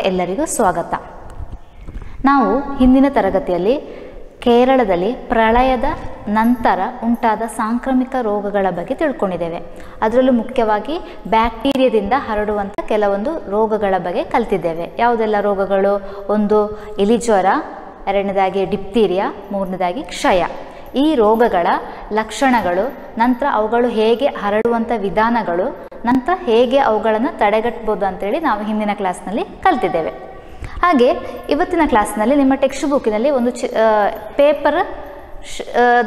ಎಲ್ಲರಿಗೂ ಸ್ವಾಗತ. ನಾವು ಹಿಂದಿನ ತರಗತಿಯಲ್ಲಿ ಕೇರಳದಲ್ಲಿ ಪ್ರಳಯದ ನಂತರ ಉಂಟಾದ ಸಾಂಕ್ರಾಮಿಕ ರೋಗಗಳ ಬಗ್ಗೆ ತಿಳ್ಕೊಂಡಿದ್ದೇವೆ. ಅದರಲ್ಲೂ ಮುಖ್ಯವಾಗಿ ಬ್ಯಾಕ್ಟೀರಿಯಾದಿಂದ ಹರಡುವಂಥ ಕೆಲವೊಂದು ರೋಗಗಳ ಬಗ್ಗೆ ಕಲಿತಿದ್ದೇವೆ. ಯಾವುದೆಲ್ಲ ರೋಗಗಳು? ಒಂದು ಇಲಿಜ್ವರ, ಎರಡನೇದಾಗಿ ಡಿಪ್ತೀರಿಯಾ, ಮೂರನೇದಾಗಿ ಕ್ಷಯ. ಈ ರೋಗಗಳ ಲಕ್ಷಣಗಳು, ನಂತರ ಅವುಗಳು ಹೇಗೆ ಹರಡುವಂಥ ವಿಧಾನಗಳು, ನಂತರ ಹೇಗೆ ಅವುಗಳನ್ನು ತಡೆಗಟ್ಟಬಹುದು ಅಂತೇಳಿ ನಾವು ಹಿಂದಿನ ಕ್ಲಾಸ್ನಲ್ಲಿ ಕಲಿತಿದ್ದೇವೆ. ಹಾಗೆ ಇವತ್ತಿನ ಕ್ಲಾಸ್ನಲ್ಲಿ ನಿಮ್ಮ ಟೆಕ್ಸ್ಟ್ ಬುಕ್ಕಿನಲ್ಲಿ ಒಂದು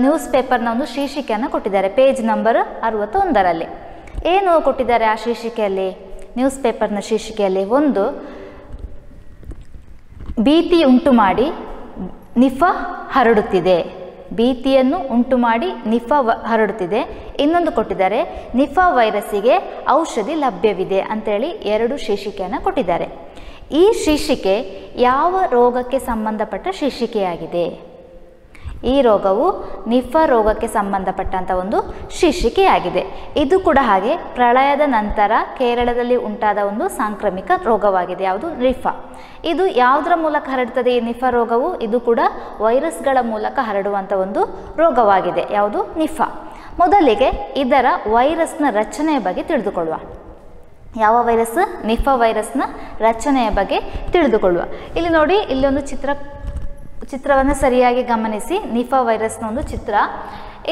ನ್ಯೂಸ್ ಪೇಪರ್ನ ಒಂದು ಶೀರ್ಷಿಕೆಯನ್ನು ಕೊಟ್ಟಿದ್ದಾರೆ. ಪೇಜ್ ನಂಬರ್ 61ರಲ್ಲಿ ಏನು ಕೊಟ್ಟಿದ್ದಾರೆ? ಆ ಶೀರ್ಷಿಕೆಯಲ್ಲಿ, ನ್ಯೂಸ್ ಪೇಪರ್ನ ಶೀರ್ಷಿಕೆಯಲ್ಲಿ ಒಂದು ಭೀತಿ ಉಂಟು ಮಾಡಿ ನಿಫಾ ಹರಡುತ್ತಿದೆ, ಭೀತಿಯನ್ನು ಉಂಟು ಮಾಡಿ ನಿಫಾ ಹರಡುತ್ತಿದೆ. ಇನ್ನೊಂದು ಕೊಟ್ಟಿದ್ದಾರೆ, ನಿಫಾ ವೈರಸ್ಸಿಗೆ ಔಷಧಿ ಲಭ್ಯವಿದೆ ಅಂತೇಳಿ ಎರಡು ಶೀರ್ಷಿಕೆಯನ್ನು ಕೊಟ್ಟಿದ್ದಾರೆ. ಈ ಶೀರ್ಷಿಕೆ ಯಾವ ರೋಗಕ್ಕೆ ಸಂಬಂಧಪಟ್ಟ ಶೀರ್ಷಿಕೆಯಾಗಿದೆ? ಈ ರೋಗವು ನಿಫಾ ರೋಗಕ್ಕೆ ಸಂಬಂಧಪಟ್ಟಂಥ ಒಂದು ಶೀರ್ಷಿಕೆಯಾಗಿದೆ. ಇದು ಕೂಡ ಹಾಗೆ ಪ್ರಳಯದ ನಂತರ ಕೇರಳದಲ್ಲಿ ಉಂಟಾದ ಒಂದು ಸಾಂಕ್ರಾಮಿಕ ರೋಗವಾಗಿದೆ. ಯಾವುದು? ನಿಫಾ. ಇದು ಯಾವುದರ ಮೂಲಕ ಹರಡುತ್ತದೆ? ಈ ನಿಫಾ ರೋಗವು ಇದು ಕೂಡ ವೈರಸ್ಗಳ ಮೂಲಕ ಹರಡುವಂಥ ಒಂದು ರೋಗವಾಗಿದೆ. ಯಾವುದು? ನಿಫಾ. ಮೊದಲಿಗೆ ಇದರ ವೈರಸ್ನ ರಚನೆಯ ಬಗ್ಗೆ ತಿಳಿದುಕೊಳ್ಳುವ. ಯಾವ ವೈರಸ್? ನಿಫಾ ವೈರಸ್ನ ರಚನೆಯ ಬಗ್ಗೆ ತಿಳಿದುಕೊಳ್ಳುವ. ಇಲ್ಲಿ ನೋಡಿ, ಇಲ್ಲೊಂದು ಚಿತ್ರವನ್ನು ಸರಿಯಾಗಿ ಗಮನಿಸಿ. ನಿಫಾ ವೈರಸ್ನ ಒಂದು ಚಿತ್ರ.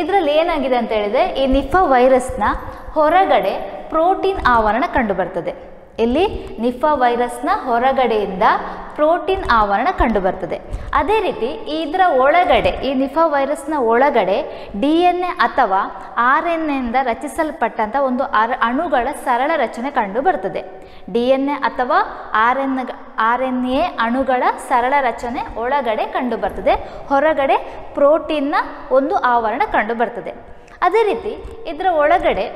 ಇದರಲ್ಲಿ ಏನಾಗಿದೆ ಅಂತ ಹೇಳಿದರೆ, ಈ ನಿಫಾ ವೈರಸ್ನ ಹೊರಗಡೆ ಪ್ರೋಟೀನ್ ಆವರಣ ಕಂಡುಬರ್ತದೆ. ಇಲ್ಲಿ ನಿಫಾ ವೈರಸ್ನ ಹೊರಗಡೆಯಿಂದ ಪ್ರೋಟೀನ್ ಆವರಣ ಕಂಡುಬರ್ತದೆ. ಅದೇ ರೀತಿ ಇದರ ಒಳಗಡೆ, ಈ ನಿಫಾ ವೈರಸ್ನ ಒಳಗಡೆ DNA ಅಥವಾ RNA ಇಂದ ರಚಿಸಲ್ಪಟ್ಟಂಥ ಒಂದು ಅಣುಗಳ ಸರಳ ರಚನೆ ಕಂಡುಬರ್ತದೆ. DNA ಅಥವಾ RNA ಅಣುಗಳ ಸರಳ ರಚನೆ ಒಳಗಡೆ ಕಂಡುಬರ್ತದೆ, ಹೊರಗಡೆ ಪ್ರೋಟೀನ್ನ ಒಂದು ಆವರಣ ಕಂಡುಬರ್ತದೆ. ಅದೇ ರೀತಿ ಇದರ ಒಳಗಡೆ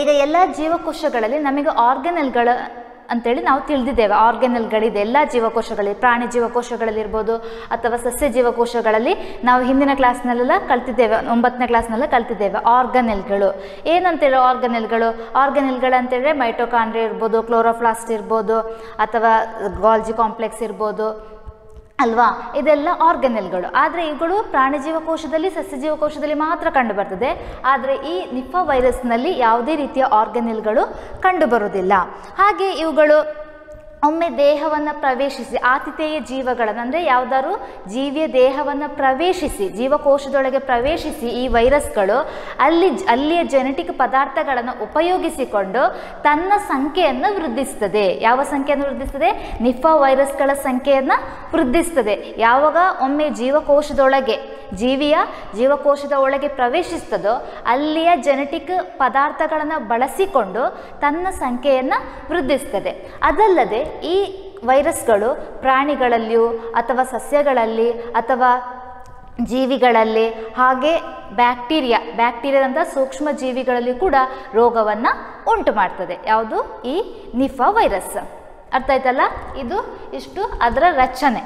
ಈಗ ಎಲ್ಲ ಜೀವಕೋಶಗಳಲ್ಲಿ ನಮಗೆ ಆರ್ಗನೆಲ್ಗಳ ಅಂತೇಳಿ ನಾವು ತಿಳಿದಿದ್ದೇವೆ. ಆರ್ಗನೆಲ್ಗಳಿದೆ ಎಲ್ಲ ಜೀವಕೋಶಗಳಲ್ಲಿ, ಪ್ರಾಣಿ ಜೀವಕೋಶಗಳಲ್ಲಿರ್ಬೋದು ಅಥವಾ ಸಸ್ಯ ಜೀವಕೋಶಗಳಲ್ಲಿ. ನಾವು ಹಿಂದಿನ ಕ್ಲಾಸ್ನಲ್ಲೆಲ್ಲ ಕಲ್ತಿದ್ದೇವೆ, 9ನೇ ಕ್ಲಾಸ್ನೆಲ್ಲ ಕಲ್ತಿದ್ದೇವೆ ಆರ್ಗನೆಲ್ಗಳು. ಏನಂತೇಳಿ ಆರ್ಗನೆಲ್ಗಳು ಅಂತೇಳಿದ್ರೆ ಮೈಟೋಕಾಂಡ್ರಿಯಾ ಇರ್ಬೋದು, ಕ್ಲೋರೋಪ್ಲಾಸ್ಟ್ ಇರ್ಬೋದು, ಅಥವಾ ಗಾಲ್ಜಿ ಕಾಂಪ್ಲೆಕ್ಸ್ ಇರ್ಬೋದು ಅಲ್ವಾ? ಇದೆಲ್ಲ ಆರ್ಗನೆಲ್ಗಳು. ಆದರೆ ಇವುಗಳು ಪ್ರಾಣಿ ಜೀವಕೋಶದಲ್ಲಿ, ಸಸ್ಯ ಜೀವಕೋಶದಲ್ಲಿ ಮಾತ್ರ ಕಂಡುಬರ್ತದೆ. ಆದರೆ ಈ ನಿಫಾ ವೈರಸ್ನಲ್ಲಿ ಯಾವುದೇ ರೀತಿಯ ಆರ್ಗನೆಲ್ಗಳು ಕಂಡುಬರುವುದಿಲ್ಲ. ಹಾಗೆ ಇವುಗಳು ಒಮ್ಮೆ ದೇಹವನ್ನು ಪ್ರವೇಶಿಸಿ, ಆತಿಥೇಯ ಜೀವಗಳನ್ನು ಅಂದರೆ ಯಾವುದಾದ್ರು ಜೀವಿಯ ದೇಹವನ್ನು ಪ್ರವೇಶಿಸಿ, ಜೀವಕೋಶದೊಳಗೆ ಪ್ರವೇಶಿಸಿ ಈ ವೈರಸ್ಗಳು ಅಲ್ಲಿಯ ಜೆನೆಟಿಕ್ ಪದಾರ್ಥಗಳನ್ನು ಉಪಯೋಗಿಸಿಕೊಂಡು ತನ್ನ ಸಂಖ್ಯೆಯನ್ನು ವೃದ್ಧಿಸ್ತದೆ. ಯಾವ ಸಂಖ್ಯೆಯನ್ನು ವೃದ್ಧಿಸ್ತದೆ? ನಿಫಾ ವೈರಸ್ಗಳ ಸಂಖ್ಯೆಯನ್ನು ವೃದ್ಧಿಸ್ತದೆ. ಯಾವಾಗ ಒಮ್ಮೆ ಜೀವಿಯ ಜೀವಕೋಶದ ಒಳಗೆ ಪ್ರವೇಶಿಸ್ತದೋ ಅಲ್ಲಿಯ ಜೆನೆಟಿಕ್ ಪದಾರ್ಥಗಳನ್ನು ಬಳಸಿಕೊಂಡು ತನ್ನ ಸಂಖ್ಯೆಯನ್ನು ವೃದ್ಧಿಸ್ತದೆ. ಅದಲ್ಲದೆ ಈ ವೈರಸ್ಗಳು ಪ್ರಾಣಿಗಳಲ್ಲಿಯೂ ಅಥವಾ ಸಸ್ಯಗಳಲ್ಲಿ ಅಥವಾ ಜೀವಿಗಳಲ್ಲಿ, ಹಾಗೆ ಬ್ಯಾಕ್ಟೀರಿಯಾದಂಥ ಸೂಕ್ಷ್ಮ ಜೀವಿಗಳಲ್ಲಿ ಕೂಡ ರೋಗವನ್ನು ಉಂಟು ಮಾಡ್ತದೆ. ಯಾವುದು? ಈ ನಿಫಾ ವೈರಸ್. ಅರ್ಥ ಆಯ್ತಲ್ಲ? ಇಷ್ಟು ಅದರ ರಚನೆ.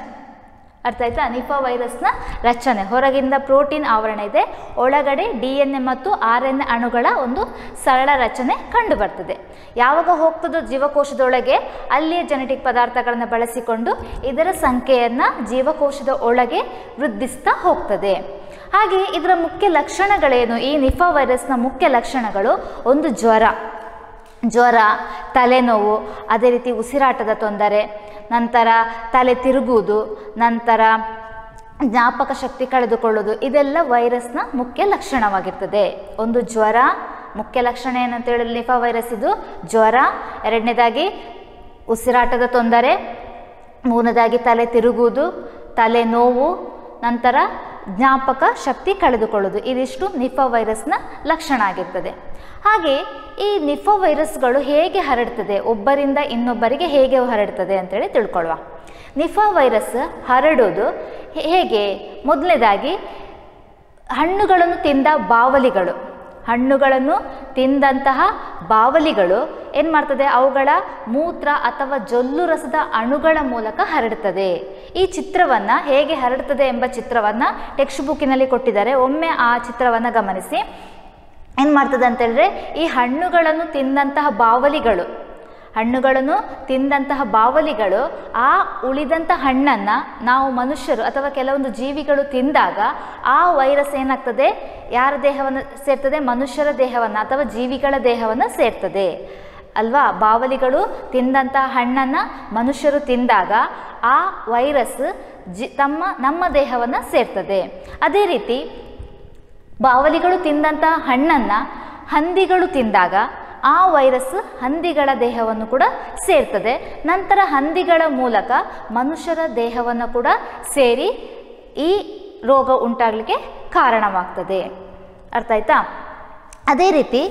ಅರ್ಥ ಆಯ್ತಾ? ನಿಫಾ ವೈರಸ್ನ ರಚನೆ. ಹೊರಗಿಂದ ಪ್ರೋಟೀನ್ ಆವರಣ ಇದೆ, ಒಳಗಡೆ DNA ಮತ್ತು RNA ಅಣುಗಳ ಒಂದು ಸರಳ ರಚನೆ ಕಂಡು ಬರ್ತದೆ. ಯಾವಾಗ ಹೋಗ್ತದೋ ಜೀವಕೋಶದೊಳಗೆ ಅಲ್ಲಿಯ ಜೆನೆಟಿಕ್ ಪದಾರ್ಥಗಳನ್ನು ಬಳಸಿಕೊಂಡು ಇದರ ಸಂಖ್ಯೆಯನ್ನು ಜೀವಕೋಶದ ಒಳಗೆ ವೃದ್ಧಿಸ್ತಾ ಹೋಗ್ತದೆ. ಹಾಗೆ ಇದರ ಮುಖ್ಯ ಲಕ್ಷಣಗಳೇನು? ಈ ನಿಫಾ ವೈರಸ್ನ ಮುಖ್ಯ ಲಕ್ಷಣಗಳು: ಒಂದು ಜ್ವರ, ತಲೆನೋವು, ಅದೇ ರೀತಿ ಉಸಿರಾಟದ ತೊಂದರೆ, ನಂತರ ತಲೆ ತಿರುಗುವುದು, ನಂತರ ಜ್ಞಾಪಕ ಶಕ್ತಿ ಕಳೆದುಕೊಳ್ಳುವುದು. ಇದೆಲ್ಲ ವೈರಸ್ನ ಮುಖ್ಯ ಲಕ್ಷಣವಾಗಿರ್ತದೆ. ಒಂದು ಜ್ವರ, ಮುಖ್ಯ ಲಕ್ಷಣ ಏನಂತ ಹೇಳಿದ್ರೆ ನಿಫಾ ವೈರಸ್ ಇದು ಜ್ವರ. ಎರಡನೇದಾಗಿ ಉಸಿರಾಟದ ತೊಂದರೆ, ಮೂರನೇದಾಗಿ ತಲೆ ತಿರುಗುವುದು, ತಲೆನೋವು, ನಂತರ ಜ್ಞಾಪಕ ಶಕ್ತಿ ಕಳೆದುಕೊಳ್ಳುವುದು. ಇದಿಷ್ಟು ನಿಫಾ ವೈರಸ್ನ ಲಕ್ಷಣ ಆಗಿರ್ತದೆ. ಹಾಗೆ ಈ ನಿಫಾ ವೈರಸ್ಗಳು ಹೇಗೆ ಹರಡ್ತದೆ, ಒಬ್ಬರಿಂದ ಇನ್ನೊಬ್ಬರಿಗೆ ಹೇಗೆ ಹರಡ್ತದೆ ಅಂತೇಳಿ ತಿಳ್ಕೊಳ್ಳುವ. ನಿಫಾ ವೈರಸ್ ಹರಡೋದು ಹೇಗೆ? ಮೊದಲನೇದಾಗಿ ಹಣ್ಣುಗಳನ್ನು ತಿಂದಂತಹ ಬಾವಲಿಗಳು ಏನು ಮಾಡ್ತದೆ? ಅವುಗಳ ಮೂತ್ರ ಅಥವಾ ಜೊಲ್ಲು ರಸದ ಅಣುಗಳ ಮೂಲಕ ಹರಡ್ತದೆ. ಈ ಚಿತ್ರವನ್ನು ಹೇಗೆ ಹರಡ್ತದೆ ಎಂಬ ಚಿತ್ರವನ್ನು ಟೆಕ್ಸ್ಟ್ ಬುಕ್ಕಿನಲ್ಲಿ ಕೊಟ್ಟಿದ್ದಾರೆ. ಒಮ್ಮೆ ಆ ಚಿತ್ರವನ್ನು ಗಮನಿಸಿ. ಏನು ಮಾಡ್ತದೆ ಅಂತ ಹೇಳಿದ್ರೆ, ಈ ಹಣ್ಣುಗಳನ್ನು ತಿಂದಂತಹ ಬಾವಲಿಗಳು ಹಣ್ಣುಗಳನ್ನು ತಿಂದಂತಹ ಬಾವಲಿಗಳು ಆ ಉಳಿದಂಥ ಹಣ್ಣನ್ನು ನಾವು ಮನುಷ್ಯರು ಅಥವಾ ಕೆಲವೊಂದು ಜೀವಿಗಳು ತಿಂದಾಗ ಆ ವೈರಸ್ ಏನಾಗ್ತದೆ, ಯಾರ ದೇಹವನ್ನು ಸೇರ್ತದೆ? ಮನುಷ್ಯರ ದೇಹವನ್ನು ಅಥವಾ ಜೀವಿಗಳ ದೇಹವನ್ನು ಸೇರ್ತದೆ ಅಲ್ವಾ. ಬಾವಲಿಗಳು ತಿಂದಂತಹ ಹಣ್ಣನ್ನು ಮನುಷ್ಯರು ತಿಂದಾಗ ಆ ವೈರಸ್ ನಮ್ಮ ದೇಹವನ್ನು ಸೇರ್ತದೆ. ಅದೇ ರೀತಿ ಬಾವಲಿಗಳು ತಿಂದಂತಹ ಹಣ್ಣನ್ನು ಹಂದಿಗಳು ತಿಂದಾಗ ಆ ವೈರಸ್ ಹಂದಿಗಳ ದೇಹವನ್ನು ಕೂಡ ಸೇರ್ತದೆ. ನಂತರ ಹಂದಿಗಳ ಮೂಲಕ ಮನುಷ್ಯರ ದೇಹವನ್ನು ಕೂಡ ಸೇರಿ ಈ ರೋಗ ಉಂಟಾಗಲಿಕ್ಕೆ ಕಾರಣವಾಗ್ತದೆ. ಅರ್ಥ ಆಯ್ತಾ? ಅದೇ ರೀತಿ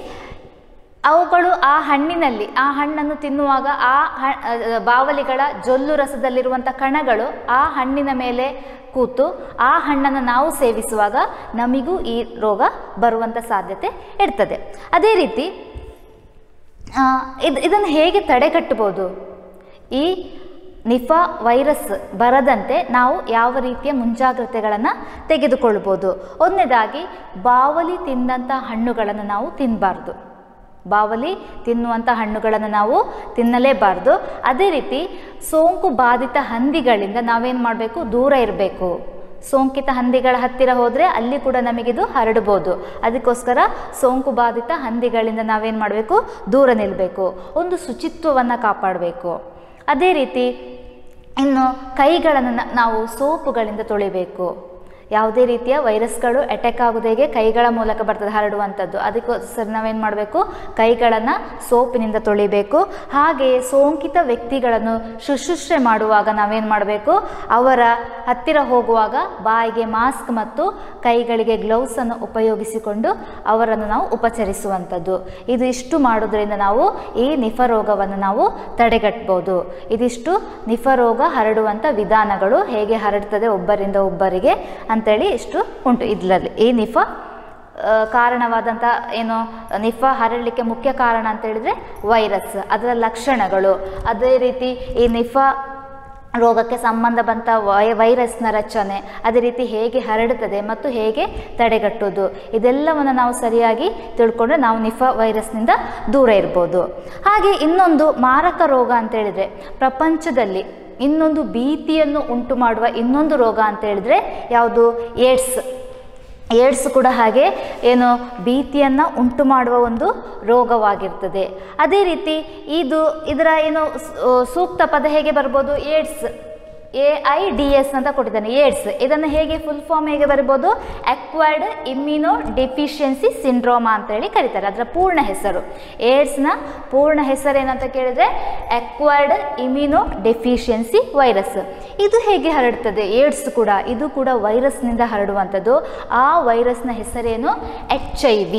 ಅವುಗಳು ಆ ಹಣ್ಣನ್ನು ತಿನ್ನುವಾಗ ಆ ಬಾವಲಿಗಳ ಜೊಲ್ಲು ರಸದಲ್ಲಿರುವಂಥ ಕಣಗಳು ಆ ಹಣ್ಣಿನ ಮೇಲೆ ಕೂತು ಆ ಹಣ್ಣನ್ನು ನಾವು ಸೇವಿಸುವಾಗ ನಮಗೂ ಈ ರೋಗ ಬರುವಂಥ ಸಾಧ್ಯತೆ ಇರ್ತದೆ. ಅದೇ ರೀತಿ ಇದನ್ನು ಹೇಗೆ ತಡೆಗಟ್ಟಬಹುದು? ಈ ನಿಫಾ ವೈರಸ್ ಬರದಂತೆ ನಾವು ಯಾವ ರೀತಿಯ ಮುಂಜಾಗ್ರತೆಗಳನ್ನು ತೆಗೆದುಕೊಳ್ಬೋದು? ಒಂದನೇದಾಗಿ, ಬಾವಲಿ ತಿಂದಂಥ ಹಣ್ಣುಗಳನ್ನು ನಾವು ತಿನ್ನಬಾರ್ದು. ಬಾವಲಿ ತಿನ್ನುವಂಥ ಹಣ್ಣುಗಳನ್ನು ನಾವು ತಿನ್ನಲೇಬಾರ್ದು. ಅದೇ ರೀತಿ ಸೋಂಕು ಬಾಧಿತ ಹಂದಿಗಳಿಂದ ನಾವೇನು ಮಾಡಬೇಕು? ದೂರ ಇರಬೇಕು. ಸೋಂಕಿತ ಹಂದಿಗಳ ಹತ್ತಿರ ಹೋದರೆ ಅಲ್ಲಿ ಕೂಡ ನಮಗಿದು ಹರಡ್ಬೋದು. ಅದಕ್ಕೋಸ್ಕರ ಸೋಂಕು ಬಾಧಿತ ಹಂದಿಗಳಿಂದ ನಾವೇನು ಮಾಡಬೇಕು? ದೂರ ನಿಲ್ಲಬೇಕು. ಒಂದು ಶುಚಿತ್ವವನ್ನು ಕಾಪಾಡಬೇಕು. ಅದೇ ರೀತಿ ಇನ್ನು ಕೈಗಳನ್ನು ನಾವು ಸೋಪುಗಳಿಂದ ತೊಳಿಬೇಕು. ಯಾವುದೇ ರೀತಿಯ ವೈರಸ್ಗಳು ಅಟ್ಯಾಕ್ ಆಗೋದು ಹೇಗೆ? ಕೈಗಳ ಮೂಲಕ ಬರ್ತದೆ ಹರಡುವಂಥದ್ದು. ಅದಕ್ಕೋಸ್ಕರ ನಾವೇನು ಮಾಡಬೇಕು? ಕೈಗಳನ್ನು ಸೋಪಿನಿಂದ ತೊಳಿಬೇಕು. ಹಾಗೆಯೇ ಸೋಂಕಿತ ವ್ಯಕ್ತಿಗಳನ್ನು ಶುಶ್ರೂಷೆ ಮಾಡುವಾಗ ನಾವೇನು ಮಾಡಬೇಕು? ಅವರ ಹತ್ತಿರ ಹೋಗುವಾಗ ಬಾಯಿಗೆ ಮಾಸ್ಕ್ ಮತ್ತು ಕೈಗಳಿಗೆ ಗ್ಲೌಸನ್ನು ಉಪಯೋಗಿಸಿಕೊಂಡು ಅವರನ್ನು ನಾವು ಉಪಚರಿಸುವಂಥದ್ದು. ಇದಿಷ್ಟು ಮಾಡೋದ್ರಿಂದ ನಾವು ಈ ನಿಫಾ ರೋಗವನ್ನು ನಾವು ತಡೆಗಟ್ಬೋದು. ಇದಿಷ್ಟು ನಿಫಾ ರೋಗ ಹರಡುವಂಥ ವಿಧಾನಗಳು, ಹೇಗೆ ಹರಡ್ತದೆ ಒಬ್ಬರಿಂದ ಒಬ್ಬರಿಗೆ ಅಂತೇಳಿ ಇಷ್ಟು ಉಂಟು ಇದರಲ್ಲಿ. ಈ ನಿಫಾ ಕಾರಣವಾದಂಥ ಏನು ನಿಫಾ ಹರಡಲಿಕ್ಕೆ ಮುಖ್ಯ ಕಾರಣ ಅಂತ ಹೇಳಿದರೆ ವೈರಸ್, ಅದರ ಲಕ್ಷಣಗಳು, ಅದೇ ರೀತಿ ಈ ನಿಫಾ ರೋಗಕ್ಕೆ ಸಂಬಂಧ ಬಂದ ವೈರಸ್ನ ರಚನೆ, ಅದೇ ರೀತಿ ಹೇಗೆ ಹರಡುತ್ತದೆ ಮತ್ತು ಹೇಗೆ ತಡೆಗಟ್ಟೋದು, ಇದೆಲ್ಲವನ್ನು ನಾವು ಸರಿಯಾಗಿ ತಿಳ್ಕೊಂಡ್ರೆ ನಾವು ನಿಫಾ ವೈರಸ್ನಿಂದ ದೂರ ಇರ್ಬೋದು. ಹಾಗೆ ಇನ್ನೊಂದು ಮಾರಕ ರೋಗ ಅಂತೇಳಿದರೆ, ಪ್ರಪಂಚದಲ್ಲಿ ಇನ್ನೊಂದು ಭೀತಿಯನ್ನು ಉಂಟು ಮಾಡುವ ಇನ್ನೊಂದು ರೋಗ ಅಂತ ಹೇಳಿದರೆ ಯಾವುದು? ಏಡ್ಸ್ ಕೂಡ ಹಾಗೆ ಏನು ಭೀತಿಯನ್ನು ಉಂಟು ಮಾಡುವ ಒಂದು ರೋಗವಾಗಿರ್ತದೆ. ಅದೇ ರೀತಿ ಇದರ ಏನು ಸೂಕ್ತ ಪದ ಹೇಗೆ ಬರ್ಬೋದು? ಏಡ್ಸ್, AIDS ಅಂತ ಕೊಟ್ಟಿದ್ದಾನೆ. ಏಡ್ಸ್ ಇದನ್ನು ಹೇಗೆ ಫುಲ್ ಫಾರ್ಮ್ ಹೇಗೆ ಬರ್ಬೋದು? ಅಕ್ವೈರ್ಡ್ ಇಮ್ಯುನೋ ಡೆಫಿಷಿಯನ್ಸಿ ಸಿಂಡ್ರೋಮಾ ಅಂತೇಳಿ ಕರೀತಾರೆ. ಅದರ ಪೂರ್ಣ ಹೆಸರು, ಏಡ್ಸ್ನ ಪೂರ್ಣ ಹೆಸರು ಏನಂತ ಕೇಳಿದರೆ ಅಕ್ವೈರ್ಡ್ ಇಮ್ಯುನೋ ಡೆಫಿಷಿಯನ್ಸಿ ವೈರಸ್. ಇದು ಹೇಗೆ ಹರಡ್ತದೆ? ಏಡ್ಸ್ ಕೂಡ ಇದು ಕೂಡ ವೈರಸ್ನಿಂದ ಹರಡುವಂಥದ್ದು. ಆ ವೈರಸ್ನ ಹೆಸರೇನು? HIV.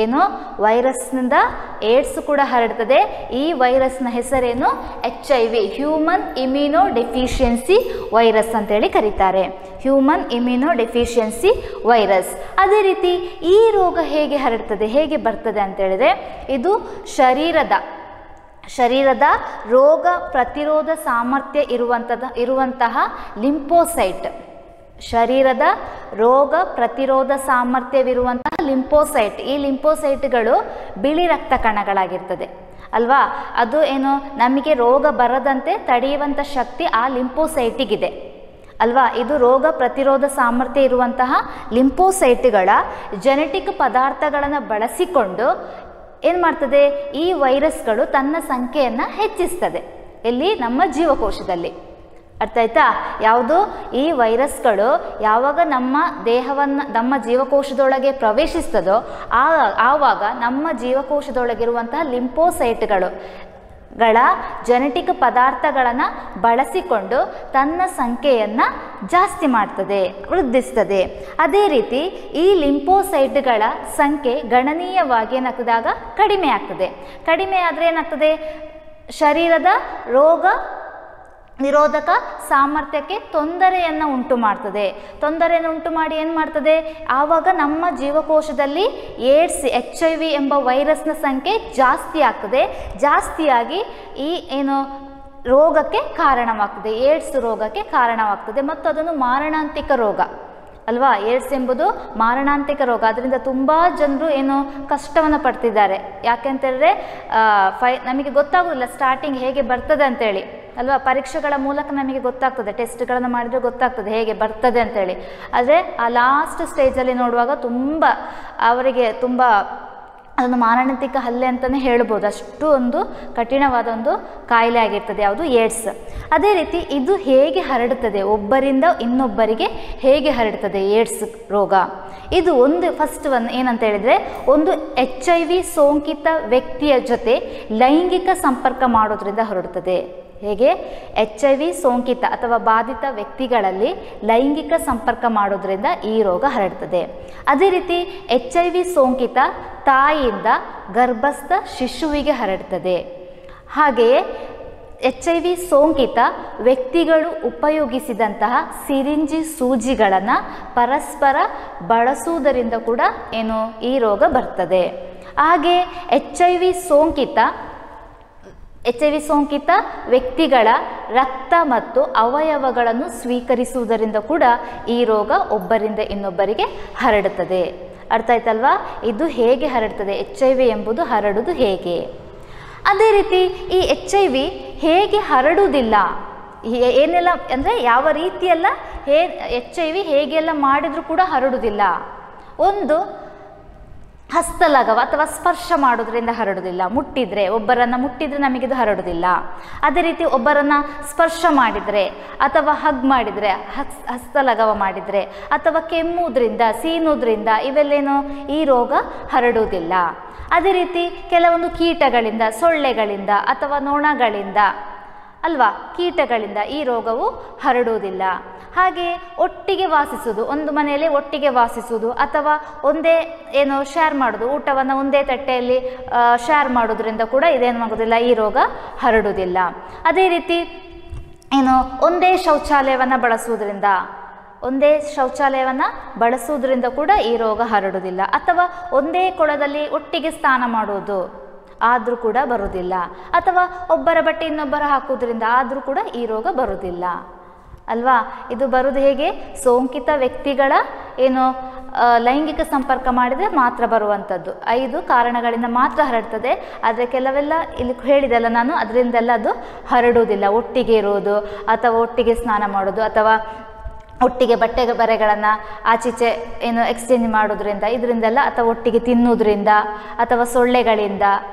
ಏನು? ವೈರಸ್ನಿಂದ ಏಡ್ಸ್ ಕೂಡ ಹರಡ್ತದೆ. ಈ ವೈರಸ್ನ ಹೆಸರೇನು? HIV, human immuno deficiency virus ಅಂತೇಳಿ ಕರೀತಾರೆ. Human immuno deficiency virus. ಅದೇ ರೀತಿ ಈ ರೋಗ ಹೇಗೆ ಹರಡ್ತದೆ, ಹೇಗೆ ಬರ್ತದೆ ಅಂತೇಳಿದರೆ, ಇದು ಶರೀರದ ರೋಗ ಪ್ರತಿರೋಧ ಸಾಮರ್ಥ್ಯ ಇರುವಂತಹ ಲಿಂಫೋಸೈಟ್, ಶರೀರದ ರೋಗ ಪ್ರತಿರೋಧ ಸಾಮರ್ಥ್ಯವಿರುವಂತಹ ಲಿಂಫೋಸೈಟ್. ಈ ಲಿಂಫೋಸೈಟ್ಗಳು ಬಿಳಿ ರಕ್ತ ಕಣಗಳಾಗಿರ್ತದೆ ಅಲ್ವಾ. ಅದು ಏನು, ನಮಗೆ ರೋಗ ಬರದಂತೆ ತಡೆಯುವಂಥ ಶಕ್ತಿ ಆ ಲಿಂಫೋಸೈಟಿಗಿದೆ ಅಲ್ವಾ. ಇದು ರೋಗ ಪ್ರತಿರೋಧ ಸಾಮರ್ಥ್ಯ ಇರುವಂತಹ ಲಿಂಫೋಸೈಟ್ಗಳ ಜೆನೆಟಿಕ್ ಪದಾರ್ಥಗಳನ್ನು ಬಳಸಿಕೊಂಡು ಏನು ಮಾಡ್ತದೆ? ಈ ವೈರಸ್ಗಳು ತನ್ನ ಸಂಖ್ಯೆಯನ್ನು ಹೆಚ್ಚಿಸ್ತದೆ. ಎಲ್ಲಿ? ನಮ್ಮ ಜೀವಕೋಶದಲ್ಲಿ. ಅರ್ಥ ಆಯ್ತಾ? ಯಾವುದು? ಈ ವೈರಸ್ಗಳು ಯಾವಾಗ ನಮ್ಮ ಜೀವಕೋಶದೊಳಗೆ ಪ್ರವೇಶಿಸ್ತದೋ ಆವಾಗ ನಮ್ಮ ಜೀವಕೋಶದೊಳಗಿರುವಂತಹ ಲಿಂಫೋಸೈಟ್ಗಳ ಜೆನೆಟಿಕ್ ಪದಾರ್ಥಗಳನ್ನು ಬಳಸಿಕೊಂಡು ತನ್ನ ಸಂಖ್ಯೆಯನ್ನು ಜಾಸ್ತಿ ಮಾಡ್ತದೆ, ವೃದ್ಧಿಸ್ತದೆ. ಅದೇ ರೀತಿ ಈ ಲಿಂಫೋಸೈಟ್ಗಳ ಸಂಖ್ಯೆ ಗಣನೀಯವಾಗಿ ಏನಾಗ್ತದಾಗ ಕಡಿಮೆ ಆಗ್ತದೆ. ಕಡಿಮೆ ಆದರೆ ಏನಾಗ್ತದೆ? ಶರೀರದ ರೋಗ ನಿರೋಧಕ ಸಾಮರ್ಥ್ಯಕ್ಕೆ ತೊಂದರೆಯನ್ನು ಉಂಟು ಮಾಡ್ತದೆ. ತೊಂದರೆಯನ್ನು ಉಂಟು ಮಾಡಿ ಏನು ಮಾಡ್ತದೆ? ಆವಾಗ ನಮ್ಮ ಜೀವಕೋಶದಲ್ಲಿ ಏಡ್ಸ್ HIV ಎಂಬ ವೈರಸ್ನ ಸಂಖ್ಯೆ ಜಾಸ್ತಿ ಆಗ್ತದೆ. ಜಾಸ್ತಿಯಾಗಿ ಈ ಏನು ರೋಗಕ್ಕೆ ಕಾರಣವಾಗ್ತದೆ, ಏಡ್ಸ್ ರೋಗಕ್ಕೆ ಕಾರಣವಾಗ್ತದೆ ಮತ್ತು ಅದನ್ನು ಮಾರಣಾಂತಿಕ ರೋಗ ಅಲ್ವಾ. ಏಡ್ಸ್ ಎಂಬುದು ಮಾರಣಾಂತಿಕ ರೋಗ, ಅದರಿಂದ ತುಂಬ ಜನರು ಏನು ಕಷ್ಟವನ್ನು ಪಡ್ತಿದ್ದಾರೆ. ಯಾಕೆಂತೇಳಿದ್ರೆ ನಮಗೆ ಗೊತ್ತಾಗೋದಿಲ್ಲ ಸ್ಟಾರ್ಟಿಂಗ್ ಹೇಗೆ ಬರ್ತದೆ ಅಂತೇಳಿ ಅಲ್ವಾ. ಪರೀಕ್ಷೆಗಳ ಮೂಲಕ ನಮಗೆ ಗೊತ್ತಾಗ್ತದೆ, ಟೆಸ್ಟ್ಗಳನ್ನು ಮಾಡಿದರೆ ಗೊತ್ತಾಗ್ತದೆ ಹೇಗೆ ಬರ್ತದೆ ಅಂತೇಳಿ. ಆದರೆ ಆ ಲಾಸ್ಟ್ ಸ್ಟೇಜಲ್ಲಿ ನೋಡುವಾಗ ತುಂಬ ಅವರಿಗೆ ತುಂಬ ಅದೊಂದು ಮಾರಣಾಂತಿಕ ಹಲ್ಲೆ ಅಂತಲೇ ಹೇಳ್ಬೋದು. ಅಷ್ಟು ಒಂದು ಕಠಿಣವಾದ ಒಂದು ಕಾಯಿಲೆ ಆಗಿರ್ತದೆ ಯಾವುದು, ಏಡ್ಸ್. ಅದೇ ರೀತಿ ಇದು ಹೇಗೆ ಹರಡುತ್ತದೆ, ಒಬ್ಬರಿಂದ ಇನ್ನೊಬ್ಬರಿಗೆ ಹೇಗೆ ಹರಡುತ್ತದೆ ಏಡ್ಸ್ ರೋಗ. ಇದು ಫಸ್ಟ್ ಏನಂತ ಹೇಳಿದರೆ, ಒಂದು HIV ಸೋಂಕಿತ ವ್ಯಕ್ತಿಯ ಜೊತೆ ಲೈಂಗಿಕ ಸಂಪರ್ಕ ಮಾಡೋದ್ರಿಂದ ಹರಡುತ್ತದೆ. ಹೇಗೆ HIV ಸೋಂಕಿತ ಅಥವಾ ಬಾಧಿತ ವ್ಯಕ್ತಿಗಳಲ್ಲಿ ಲೈಂಗಿಕ ಸಂಪರ್ಕ ಮಾಡೋದ್ರಿಂದ ಈ ರೋಗ ಹರಡ್ತದೆ. ಅದೇ ರೀತಿ HIV ಸೋಂಕಿತ ತಾಯಿಯಿಂದ ಗರ್ಭಸ್ಥ ಶಿಶುವಿಗೆ ಹರಡ್ತದೆ. ಹಾಗೆಯೇ HIV ಸೋಂಕಿತ ವ್ಯಕ್ತಿಗಳು ಉಪಯೋಗಿಸಿದಂತಹ ಸಿರಿಂಜಿ ಸೂಜಿಗಳನ್ನು ಪರಸ್ಪರ ಬಳಸುವುದರಿಂದ ಕೂಡ ಈ ರೋಗ ಬರ್ತದೆ. ಹಾಗೆ HIV ಸೋಂಕಿತ ವ್ಯಕ್ತಿಗಳ ರಕ್ತ ಮತ್ತು ಅವಯವಗಳನ್ನು ಸ್ವೀಕರಿಸುವುದರಿಂದ ಕೂಡ ಈ ರೋಗ ಒಬ್ಬರಿಂದ ಇನ್ನೊಬ್ಬರಿಗೆ ಹರಡುತ್ತದೆ. ಅರ್ಥ ಆಯ್ತಲ್ವಾ. ಇದು ಹೇಗೆ ಹರಡ್ತದೆ, HIV ಎಂಬುದು ಹರಡುವುದು ಹೇಗೆ. ಅದೇ ರೀತಿ ಈ HIV ಹೇಗೆ ಹರಡುವುದಿಲ್ಲ, ಏನೆಲ್ಲ ಅಂದರೆ ಯಾವ ರೀತಿಯೆಲ್ಲ HIV ಹೇಗೆಲ್ಲ ಮಾಡಿದರೂ ಕೂಡ ಹರಡುವುದಿಲ್ಲ. ಒಂದು ಹಸ್ತಲಾಘವ ಅಥವಾ ಸ್ಪರ್ಶ ಮಾಡೋದ್ರಿಂದ ಹರಡುವುದಿಲ್ಲ. ಒಬ್ಬರನ್ನು ಮುಟ್ಟಿದರೆ ನಮಗಿದು ಹರಡುವುದಿಲ್ಲ. ಅದೇ ರೀತಿ ಒಬ್ಬರನ್ನು ಸ್ಪರ್ಶ ಮಾಡಿದರೆ ಅಥವಾ ಹಗ್ ಮಾಡಿದರೆ, ಹಸ್ತಲಾಘವ ಮಾಡಿದರೆ ಅಥವಾ ಕೆಮ್ಮುವುದರಿಂದ ಸೀನುವುದರಿಂದ ಇವೆಲ್ಲೇನೋ ಈ ರೋಗ ಹರಡುವುದಿಲ್ಲ. ಅದೇ ರೀತಿ ಕೆಲವೊಂದು ಕೀಟಗಳಿಂದ, ಸೊಳ್ಳೆಗಳಿಂದ ಅಥವಾ ನೊಣಗಳಿಂದ ಅಲ್ವಾ, ಕೀಟಗಳಿಂದ ಈ ರೋಗವು ಹರಡುವುದಿಲ್ಲ. ಹಾಗೆ ಒಟ್ಟಿಗೆ ವಾಸಿಸುವುದು, ಒಂದು ಮನೆಯಲ್ಲಿ ಒಟ್ಟಿಗೆ ವಾಸಿಸುವುದು ಅಥವಾ ಒಂದೇ ಶೇರ್ ಮಾಡೋದು, ಊಟವನ್ನು ಒಂದೇ ತಟ್ಟೆಯಲ್ಲಿ ಶೇರ್ ಮಾಡೋದ್ರಿಂದ ಕೂಡ ಇದೇನು ಆಗೋದಿಲ್ಲ, ಈ ರೋಗ ಹರಡುವುದಿಲ್ಲ. ಅದೇ ರೀತಿ ಒಂದೇ ಶೌಚಾಲಯವನ್ನು ಬಳಸುವುದರಿಂದ ಕೂಡ ಈ ರೋಗ ಹರಡುವುದಿಲ್ಲ. ಅಥವಾ ಒಂದೇ ಕೊಳದಲ್ಲಿ ಒಟ್ಟಿಗೆ ಸ್ನಾನ ಮಾಡುವುದು ಆದರೂ ಕೂಡ ಬರುವುದಿಲ್ಲ. ಅಥವಾ ಒಬ್ಬರ ಬಟ್ಟೆ ಇನ್ನೊಬ್ಬರ ಹಾಕುವುದರಿಂದ ಆದರೂ ಕೂಡ ಈ ರೋಗ ಬರುವುದಿಲ್ಲ ಅಲ್ವಾ. ಇದು ಬರುವುದು ಹೇಗೆ, ಸೋಂಕಿತ ವ್ಯಕ್ತಿಗಳ ಲೈಂಗಿಕ ಸಂಪರ್ಕ ಮಾಡಿದರೆ ಮಾತ್ರ ಬರುವಂಥದ್ದು. 5 ಕಾರಣಗಳಿಂದ ಮಾತ್ರ ಹರಡ್ತದೆ. ಆದರೆ ಕೆಲವೆಲ್ಲ ಇಲ್ಲಿ ಹೇಳಿದೆಲ್ಲ ನಾನು, ಅದರಿಂದೆಲ್ಲ ಅದು ಹರಡುವುದಿಲ್ಲ. ಒಟ್ಟಿಗೆ ಇರುವುದು ಅಥವಾ ಒಟ್ಟಿಗೆ ಸ್ನಾನ ಮಾಡೋದು ಅಥವಾ ಒಟ್ಟಿಗೆ ಬಟ್ಟೆ ಬರೆಗಳನ್ನು ಆಚೀಚೆ ಎಕ್ಸ್ಚೇಂಜ್ ಮಾಡೋದ್ರಿಂದ, ಇದರಿಂದೆಲ್ಲ, ಅಥವಾ ಒಟ್ಟಿಗೆ ತಿನ್ನುವುದರಿಂದ ಅಥವಾ ಸೊಳ್ಳೆಗಳಿಂದ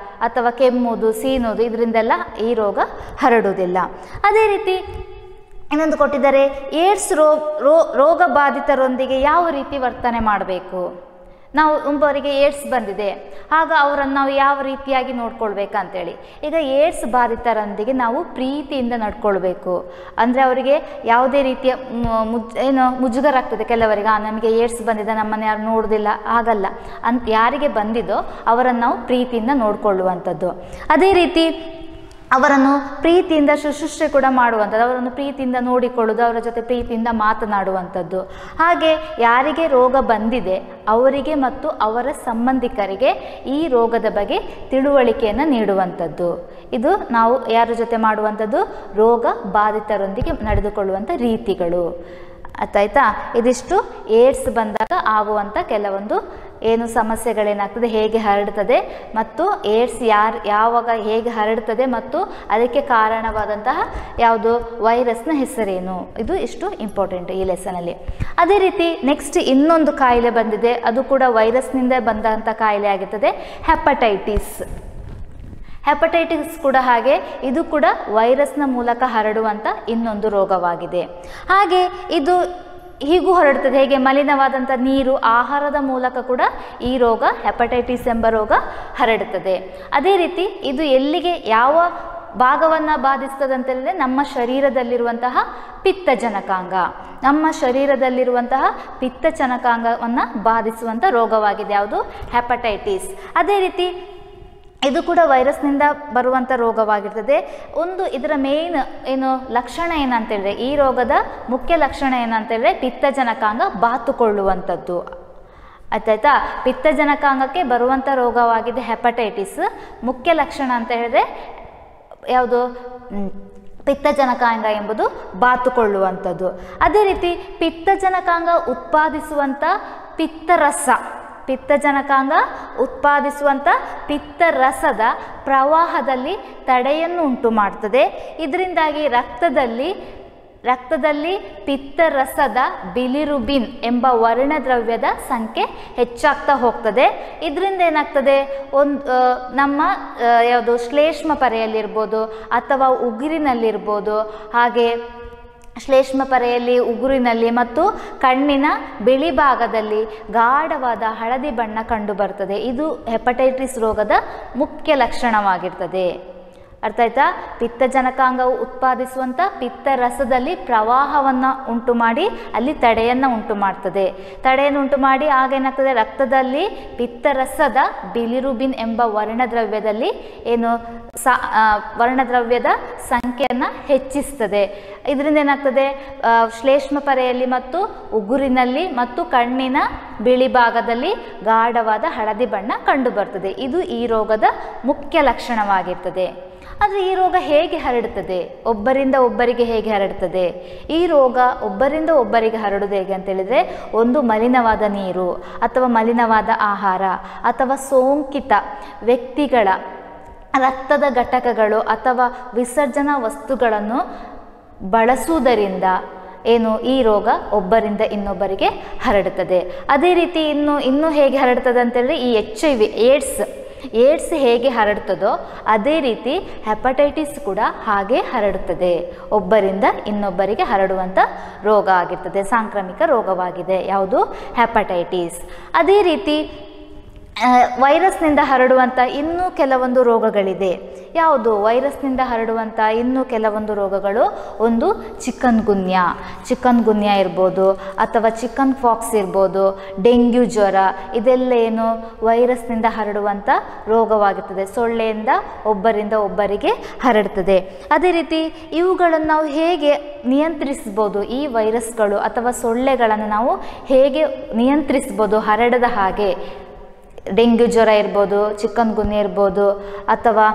ಅಥವಾ ಕೆಮ್ಮುವುದು ಸೀನುವುದು, ಇದರಿಂದೆಲ್ಲ ಈ ರೋಗ ಹರಡುವುದಿಲ್ಲ. ಅದೇ ರೀತಿ ಇನ್ನೊಂದು ಕೊಟ್ಟಿದ್ದಾರೆ, ಏಡ್ಸ್ ರೋಗ ಬಾಧಿತರೊಂದಿಗೆ ಯಾವ ರೀತಿ ವರ್ತನೆ ಮಾಡಬೇಕು. ನಾವು ಒಬ್ಬರಿಗೆ ಏಡ್ಸ್ ಬಂದಿದೆ, ಆಗ ಅವರನ್ನು ನಾವು ಯಾವ ರೀತಿಯಾಗಿ ನೋಡ್ಕೊಳ್ಬೇಕಂತೇಳಿ. ಈಗ ಏಡ್ಸ್ ಬಾಧಿತರೊಂದಿಗೆ ನಾವು ಪ್ರೀತಿಯಿಂದ ನಡ್ಕೊಳ್ಬೇಕು. ಅಂದರೆ ಅವರಿಗೆ ಯಾವುದೇ ರೀತಿಯ ಮುಜುಗರ ಆಗ್ತದೆ ಕೆಲವರಿಗೆ, ನಮಗೆ ಏಡ್ಸ್ ಬಂದಿದೆ, ನಮ್ಮನ್ನು ಯಾರು ನೋಡೋದಿಲ್ಲ, ಆಗಲ್ಲ ಯಾರಿಗೆ ಬಂದಿದೋ ಅವರನ್ನು ನಾವು ಪ್ರೀತಿಯಿಂದ ನೋಡಿಕೊಳ್ಳುವಂಥದ್ದು. ಅದೇ ರೀತಿ ಅವರನ್ನು ಪ್ರೀತಿಯಿಂದ ಶುಶ್ರೂಷೆ ಕೂಡ ಮಾಡುವಂಥದ್ದು, ಅವರನ್ನು ಪ್ರೀತಿಯಿಂದ ನೋಡಿಕೊಳ್ಳೋದು, ಅವರ ಜೊತೆ ಪ್ರೀತಿಯಿಂದ ಮಾತನಾಡುವಂಥದ್ದು. ಹಾಗೆ ಯಾರಿಗೆ ರೋಗ ಬಂದಿದೆ ಅವರಿಗೆ ಮತ್ತು ಅವರ ಸಂಬಂಧಿಕರಿಗೆ ಈ ರೋಗದ ಬಗ್ಗೆ ತಿಳುವಳಿಕೆಯನ್ನು ನೀಡುವಂಥದ್ದು. ಇದು ನಾವು ಯಾರ ಜೊತೆ ಮಾಡುವಂಥದ್ದು, ರೋಗ ಬಾಧಿತರೊಂದಿಗೆ ನಡೆದುಕೊಳ್ಳುವಂಥ ರೀತಿಗಳು. ಆಯ್ತಾ. ಇದಿಷ್ಟು ಏಡ್ಸ್ ಬಂದಾಗ ಆಗುವಂಥ ಕೆಲವೊಂದು ಸಮಸ್ಯೆಗಳೇನಾಗ್ತದೆ, ಹೇಗೆ ಹರಡ್ತದೆ ಮತ್ತು ಏಡ್ಸ್ ಯಾವಾಗ ಹೇಗೆ ಹರಡ್ತದೆ ಮತ್ತು ಅದಕ್ಕೆ ಕಾರಣವಾದಂತಹ ಯಾವುದು ವೈರಸ್ನ ಹೆಸರೇನು, ಇದು ಇಷ್ಟು ಇಂಪಾರ್ಟೆಂಟ್ ಈ ಲೆಸನಲ್ಲಿ. ಅದೇ ರೀತಿ ನೆಕ್ಸ್ಟ್ ಇನ್ನೊಂದು ಕಾಯಿಲೆ ಬಂದಿದೆ, ಅದು ಕೂಡ ವೈರಸ್ನಿಂದ ಬಂದಂಥ ಕಾಯಿಲೆ ಆಗಿರ್ತದೆ, ಹೆಪಟೈಟಿಸ್ ಕೂಡ ಹಾಗೆ, ಇದು ಕೂಡ ವೈರಸ್ನ ಮೂಲಕ ಹರಡುವಂಥ ಇನ್ನೊಂದು ರೋಗವಾಗಿದೆ. ಹಾಗೆ ಇದು ಹೀಗೂ ಹರಡುತ್ತದೆ. ಹೇಗೆ, ಮಲಿನವಾದಂಥ ನೀರು, ಆಹಾರದ ಮೂಲಕ ಕೂಡ ಈ ರೋಗ, ಹೆಪಟೈಟಿಸ್ ಎಂಬ ರೋಗ ಹರಡುತ್ತದೆ. ಅದೇ ರೀತಿ ಇದು ಎಲ್ಲಿಗೆ, ಯಾವ ಭಾಗವನ್ನು ಬಾಧಿಸ್ತದೆ ಅಂತ ಹೇಳಿದ್ರೆ, ನಮ್ಮ ಶರೀರದಲ್ಲಿರುವಂತಹ ಪಿತ್ತಜನಕಾಂಗವನ್ನು ಬಾಧಿಸುವಂಥ ರೋಗವಾಗಿದೆ ಯಾವುದು, ಹೆಪಟೈಟಿಸ್. ಅದೇ ರೀತಿ ಇದು ಕೂಡ ವೈರಸ್ನಿಂದ ಬರುವಂಥ ರೋಗವಾಗಿರ್ತದೆ. ಇದರ ಮೇನ್ ಲಕ್ಷಣ ಏನಂತೇಳಿದ್ರೆ, ಈ ರೋಗದ ಮುಖ್ಯ ಲಕ್ಷಣ ಏನಂತೇಳಿದ್ರೆ ಪಿತ್ತಜನಕಾಂಗ ಬಾತುಕೊಳ್ಳುವಂಥದ್ದು. ಆಯ್ತಾಯ್ತಾ. ಪಿತ್ತಜನಕಾಂಗಕ್ಕೆ ಬರುವಂಥ ರೋಗವಾಗಿದೆ ಹೆಪಟೈಟಿಸ್. ಮುಖ್ಯ ಲಕ್ಷಣ ಅಂತ ಹೇಳಿದ್ರೆ ಯಾವುದು, ಪಿತ್ತಜನಕಾಂಗ ಎಂಬುದು ಬಾತುಕೊಳ್ಳುವಂಥದ್ದು. ಅದೇ ರೀತಿ ಪಿತ್ತಜನಕಾಂಗ ಉತ್ಪಾದಿಸುವಂಥ ಪಿತ್ತಜನಕಾಂಗ ಉತ್ಪಾದಿಸುವಂಥ ಪಿತ್ತರಸದ ಪ್ರವಾಹದಲ್ಲಿ ತಡೆಯನ್ನು ಉಂಟು ಮಾಡ್ತದೆ. ಇದರಿಂದಾಗಿ ರಕ್ತದಲ್ಲಿ ಪಿತ್ತರಸದ ಬಿಲಿರುಬಿನ್ ಎಂಬ ವರ್ಣದ್ರವ್ಯದ ಸಂಖ್ಯೆ ಹೆಚ್ಚಾಗ್ತಾ ಹೋಗ್ತದೆ. ಇದರಿಂದ ಏನಾಗ್ತದೆ, ನಮ್ಮ ಯಾವುದು ಶ್ಲೇಷ್ಮ ಪರೆಯಲ್ಲಿರ್ಬೋದು ಅಥವಾ ಉಗುರಿನಲ್ಲಿರ್ಬೋದು, ಹಾಗೆ ಶ್ಲೇಷ್ಮ ಪರೆಯಲ್ಲಿ, ಉಗುರಿನಲ್ಲಿ ಮತ್ತು ಕಣ್ಣಿನ ಬಿಳಿ ಭಾಗದಲ್ಲಿ ಗಾಢವಾದ ಹಳದಿ ಬಣ್ಣ ಕಂಡುಬರ್ತದೆ. ಇದು ಹೆಪಟೈಟಿಸ್ ರೋಗದ ಮುಖ್ಯ ಲಕ್ಷಣವಾಗಿರ್ತದೆ. ಅರ್ಥ ಆಯ್ತಾ? ಪಿತ್ತಜನಕಾಂಗವು ಉತ್ಪಾದಿಸುವಂಥ ಪಿತ್ತರಸದಲ್ಲಿ ಪ್ರವಾಹವನ್ನು ಉಂಟು ಮಾಡಿ ಅಲ್ಲಿ ತಡೆಯನ್ನು ಉಂಟು ಮಾಡ್ತದೆ. ತಡೆಯನ್ನು ಉಂಟು ಮಾಡಿ ಆಗೇನಾಗ್ತದೆ, ರಕ್ತದಲ್ಲಿ ಪಿತ್ತರಸದ ಬಿಲಿರುಬಿನ್ ಎಂಬ ವರ್ಣದ್ರವ್ಯದಲ್ಲಿ ವರ್ಣದ್ರವ್ಯದ ಸಂಖ್ಯೆಯನ್ನು ಹೆಚ್ಚಿಸ್ತದೆ. ಇದರಿಂದ ಏನಾಗ್ತದೆ, ಶ್ಲೇಷ್ಮ ಪರೆಯಲ್ಲಿ ಮತ್ತು ಉಗುರಿನಲ್ಲಿ ಮತ್ತು ಕಣ್ಣಿನ ಬಿಳಿ ಭಾಗದಲ್ಲಿ ಗಾಢವಾದ ಹಳದಿ ಬಣ್ಣ ಕಂಡುಬರ್ತದೆ. ಇದು ಈ ರೋಗದ ಮುಖ್ಯ ಲಕ್ಷಣವಾಗಿರ್ತದೆ. ಆದರೆ ಈ ರೋಗ ಹೇಗೆ ಹರಡುತ್ತದೆ, ಒಬ್ಬರಿಂದ ಒಬ್ಬರಿಗೆ ಹೇಗೆ ಹರಡುತ್ತದೆ? ಈ ರೋಗ ಒಬ್ಬರಿಂದ ಒಬ್ಬರಿಗೆ ಹರಡುವುದು ಹೇಗೆ ಅಂತ ಹೇಳಿದರೆ, ಒಂದು ಮಲಿನವಾದ ನೀರು ಅಥವಾ ಮಲಿನವಾದ ಆಹಾರ ಅಥವಾ ಸೋಂಕಿತ ವ್ಯಕ್ತಿಗಳ ರಕ್ತದ ಘಟಕಗಳು ಅಥವಾ ವಿಸರ್ಜನಾ ವಸ್ತುಗಳನ್ನು ಬಳಸುವುದರಿಂದ ಈ ರೋಗ ಒಬ್ಬರಿಂದ ಇನ್ನೊಬ್ಬರಿಗೆ ಹರಡುತ್ತದೆ. ಅದೇ ರೀತಿ ಇನ್ನು ಹೇಗೆ ಹರಡುತ್ತದೆ ಅಂತೇಳಿದ್ರೆ, ಈ HIV ಏಡ್ಸ್ ಹೇಗೆ ಹರಡುತ್ತದೋ ಅದೇ ರೀತಿ ಹೆಪಟೈಟಿಸ್ ಕೂಡ ಹಾಗೆ ಹರಡುತ್ತದೆ. ಒಬ್ಬರಿಂದ ಇನ್ನೊಬ್ಬರಿಗೆ ಹರಡುವಂಥ ರೋಗ ಆಗಿರ್ತದೆ, ಸಾಂಕ್ರಾಮಿಕ ರೋಗವಾಗಿದೆ ಯಾವುದು, ಹೆಪಟೈಟಿಸ್. ಅದೇ ರೀತಿ ವೈರಸ್ನಿಂದ ಹರಡುವಂಥ ಇನ್ನೂ ಕೆಲವೊಂದು ರೋಗಗಳಿದೆ. ಯಾವುದು ವೈರಸ್ನಿಂದ ಹರಡುವಂಥ ಇನ್ನೂ ಕೆಲವೊಂದು ರೋಗಗಳು? ಒಂದು ಚಿಕನ್ ಗುನ್ಯಾ ಇರ್ಬೋದು ಅಥವಾ ಚಿಕನ್ ಫಾಕ್ಸ್ ಇರ್ಬೋದು, ಡೆಂಗ್ಯೂ ಜ್ವರ, ಇದೆಲ್ಲ ವೈರಸ್ನಿಂದ ಹರಡುವಂಥ ರೋಗವಾಗಿರ್ತದೆ. ಸೊಳ್ಳೆಯಿಂದ ಒಬ್ಬರಿಂದ ಒಬ್ಬರಿಗೆ ಹರಡುತ್ತದೆ. ಅದೇ ರೀತಿ ಇವುಗಳನ್ನು ನಾವು ಹೇಗೆ ನಿಯಂತ್ರಿಸ್ಬೋದು, ಈ ವೈರಸ್ಗಳು ಅಥವಾ ಸೊಳ್ಳೆಗಳನ್ನು ನಾವು ಹೇಗೆ ನಿಯಂತ್ರಿಸ್ಬೋದು ಹರಡದ ಹಾಗೆ? ಡೆಂಗ್ಯೂ ಜ್ವರ ಇರ್ಬೋದು, ಚಿಕನ್ ಗುನ್ಯಾ ಇರ್ಬೋದು ಅಥವಾ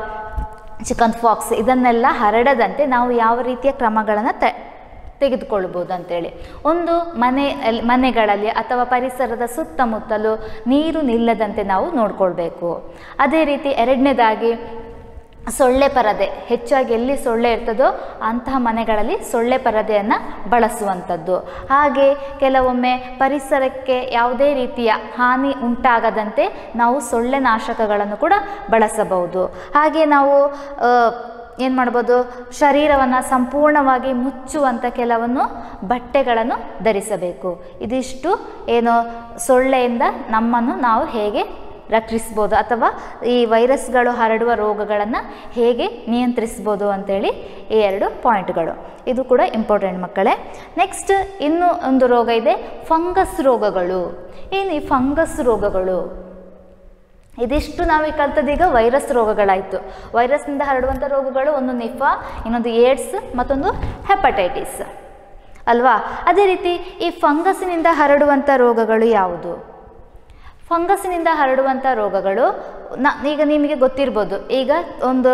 ಚಿಕನ್ ಫಾಕ್ಸ್, ಇದನ್ನೆಲ್ಲ ಹರಡದಂತೆ ನಾವು ಯಾವ ರೀತಿಯ ಕ್ರಮಗಳನ್ನು ತೆಗೆದುಕೊಳ್ಬೋದು ಅಂತೇಳಿ. ಒಂದು ಮನೆಗಳಲ್ಲಿ ಅಥವಾ ಪರಿಸರದ ಸುತ್ತಮುತ್ತಲು ನೀರು ನಿಲ್ಲದಂತೆ ನಾವು ನೋಡ್ಕೊಳ್ಬೇಕು. ಅದೇ ರೀತಿ ಎರಡನೇದಾಗಿ ಸೊಳ್ಳೆ ಪರದೆ, ಹೆಚ್ಚಾಗಿ ಎಲ್ಲಿ ಸೊಳ್ಳೆ ಇರ್ತದೋ ಅಂತಹ ಮನೆಗಳಲ್ಲಿ ಸೊಳ್ಳೆ ಪರದೆಯನ್ನು ಬಳಸುವಂಥದ್ದು. ಹಾಗೆ ಕೆಲವೊಮ್ಮೆ ಪರಿಸರಕ್ಕೆ ಯಾವುದೇ ರೀತಿಯ ಹಾನಿ ಉಂಟಾಗದಂತೆ ನಾವು ಸೊಳ್ಳೆ ನಾಶಕಗಳನ್ನು ಕೂಡ ಬಳಸಬಹುದು. ಹಾಗೆ ನಾವು ಏನು ಮಾಡ್ಬೋದು, ಶರೀರವನ್ನು ಸಂಪೂರ್ಣವಾಗಿ ಮುಚ್ಚುವಂಥ ಕೆಲವನ್ನು ಬಟ್ಟೆಗಳನ್ನು ಧರಿಸಬೇಕು. ಇದಿಷ್ಟು ಸೊಳ್ಳೆಯಿಂದ ನಮ್ಮನ್ನು ನಾವು ಹೇಗೆ ರಕ್ಷಿಸ್ಬೋದು ಅಥವಾ ಈ ವೈರಸ್ಗಳು ಹರಡುವ ರೋಗಗಳನ್ನು ಹೇಗೆ ನಿಯಂತ್ರಿಸ್ಬೋದು ಅಂತೇಳಿ ಈ 2 ಪಾಯಿಂಟ್ಗಳು. ಇದು ಕೂಡ ಇಂಪಾರ್ಟೆಂಟ್ ಮಕ್ಕಳೇ. ನೆಕ್ಸ್ಟ್ ಇನ್ನೂ ಒಂದು ರೋಗ ಇದೆ, ಫಂಗಸ್ ರೋಗಗಳು. ಏನು ಈ ಫಂಗಸ್ ರೋಗಗಳು? ಇದಿಷ್ಟು ನಾವು ಕಲ್ತದೀಗ ವೈರಸ್ ರೋಗಗಳಾಯಿತು. ವೈರಸ್ನಿಂದ ಹರಡುವಂಥ ರೋಗಗಳು ಒಂದು ನಿಫಾ, ಇನ್ನೊಂದು ಏಡ್ಸ್, ಮತ್ತೊಂದು ಹೆಪಟೈಟಿಸ್ ಅಲ್ವಾ? ಅದೇ ರೀತಿ ಈ ಫಂಗಸ್ನಿಂದ ಹರಡುವಂಥ ರೋಗಗಳು ಯಾವುದು? ಫಂಗಸ್ನಿಂದ ಹರಡುವಂಥ ರೋಗಗಳು ಈಗ ನಿಮಗೆ ಗೊತ್ತಿರ್ಬೋದು. ಈಗ ಒಂದು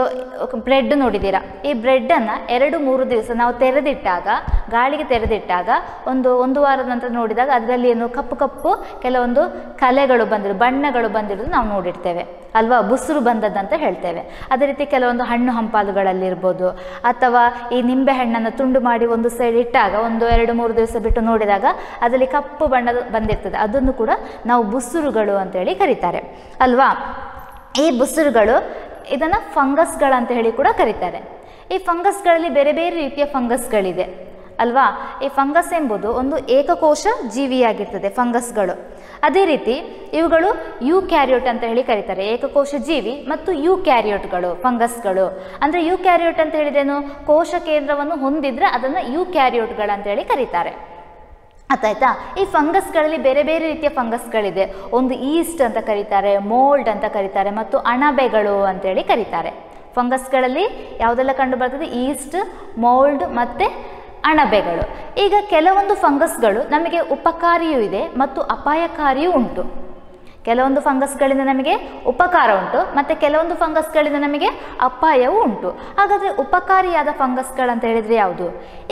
ಬ್ರೆಡ್ ನೋಡಿದ್ದೀರಾ, ಈ ಬ್ರೆಡ್ಡನ್ನು 2-3 ದಿವಸ ನಾವು ಗಾಳಿಗೆ ತೆರೆದಿಟ್ಟಾಗ ಒಂದು ವಾರದ ನಂತರ ನೋಡಿದಾಗ ಅದರಲ್ಲಿ ಕಪ್ಪು ಕೆಲವೊಂದು ಕಲೆಗಳು ಬಣ್ಣಗಳು ಬಂದಿರೋದು ನಾವು ನೋಡಿರ್ತೇವೆ ಅಲ್ವಾ? ಬುಸುರು ಬಂದದ್ದಂತ ಹೇಳ್ತೇವೆ. ಅದೇ ರೀತಿ ಕೆಲವೊಂದು ಹಣ್ಣು ಹಂಪಾಲುಗಳಲ್ಲಿರ್ಬೋದು ಅಥವಾ ಈ ನಿಂಬೆ ಹಣ್ಣನ್ನು ತುಂಡು ಮಾಡಿ ಒಂದು ಸೈಡ್ ಇಟ್ಟಾಗ 1-2-3 ದಿವಸ ಬಿಟ್ಟು ನೋಡಿದಾಗ ಅದರಲ್ಲಿ ಕಪ್ಪು ಬಣ್ಣ ಬಂದಿರ್ತದೆ. ಅದನ್ನು ಕೂಡ ನಾವು ಬುಸುರುಗಳು ಅಂತೇಳಿ ಕರೀತಾರೆ ಅಲ್ವಾ? ಈ ಬುಸುರುಗಳು ಇದನ್ನು ಫಂಗಸ್ಗಳಂತ ಹೇಳಿ ಕೂಡ ಕರೀತಾರೆ. ಈ ಫಂಗಸ್ಗಳಲ್ಲಿ ಬೇರೆ ಬೇರೆ ರೀತಿಯ ಫಂಗಸ್ಗಳಿದೆ ಅಲ್ವಾ? ಈ ಫಂಗಸ್ ಎಂಬುದು ಒಂದು ಏಕಕೋಶ ಜೀವಿಯಾಗಿರ್ತದೆ ಫಂಗಸ್ಗಳು. ಅದೇ ರೀತಿ ಇವುಗಳು ಯೂಕ್ಯಾರಿಯೋಟ್ ಅಂತ ಹೇಳಿ ಕರೀತಾರೆ. ಏಕಕೋಶ ಜೀವಿ ಮತ್ತು ಯೂಕ್ಯಾರಿಯೋಟ್ಗಳು ಫಂಗಸ್ಗಳು. ಅಂದರೆ ಯೂಕ್ಯಾರಿಯೋಟ್ ಅಂತ ಹೇಳಿದ್ರೇನು, ಕೋಶ ಕೇಂದ್ರವನ್ನು ಹೊಂದಿದ್ರೆ ಅದನ್ನು ಯೂಕ್ಯಾರಿಯೋಟ್ಗಳು ಅಂತೇಳಿ ಕರೀತಾರೆ. ಅರ್ಥಾಯ್ತಾ? ಈ ಫಂಗಸ್ಗಳಲ್ಲಿ ಬೇರೆ ಬೇರೆ ರೀತಿಯ ಫಂಗಸ್ಗಳಿದೆ. ಒಂದು ಈಸ್ಟ್ ಅಂತ ಕರೀತಾರೆ, ಮೋಲ್ಡ್ ಅಂತ ಕರೀತಾರೆ ಮತ್ತು ಅಣಬೆಗಳು ಅಂತೇಳಿ ಕರೀತಾರೆ. ಫಂಗಸ್ಗಳಲ್ಲಿ ಯಾವುದೆಲ್ಲ ಕಂಡು ಬರ್ತದೆ? ಈಸ್ಟ್, ಮೋಲ್ಡ್ ಮತ್ತು ಅಣಬೆಗಳು. ಈಗ ಕೆಲವೊಂದು ಫಂಗಸ್ಗಳು ನಮಗೆ ಉಪಕಾರಿಯೂ ಇದೆ ಮತ್ತು ಅಪಾಯಕಾರಿಯೂ ಉಂಟು. ಕೆಲವೊಂದು ಫಂಗಸ್ಗಳಿಂದ ನಮಗೆ ಉಪಕಾರ ಉಂಟು ಮತ್ತು ಕೆಲವೊಂದು ಫಂಗಸ್ಗಳಿಂದ ನಮಗೆ ಅಪಾಯವೂ ಉಂಟು. ಹಾಗಾದರೆ ಉಪಕಾರಿಯಾದ ಫಂಗಸ್ಗಳಂತ ಹೇಳಿದರೆ ಯಾವುದು?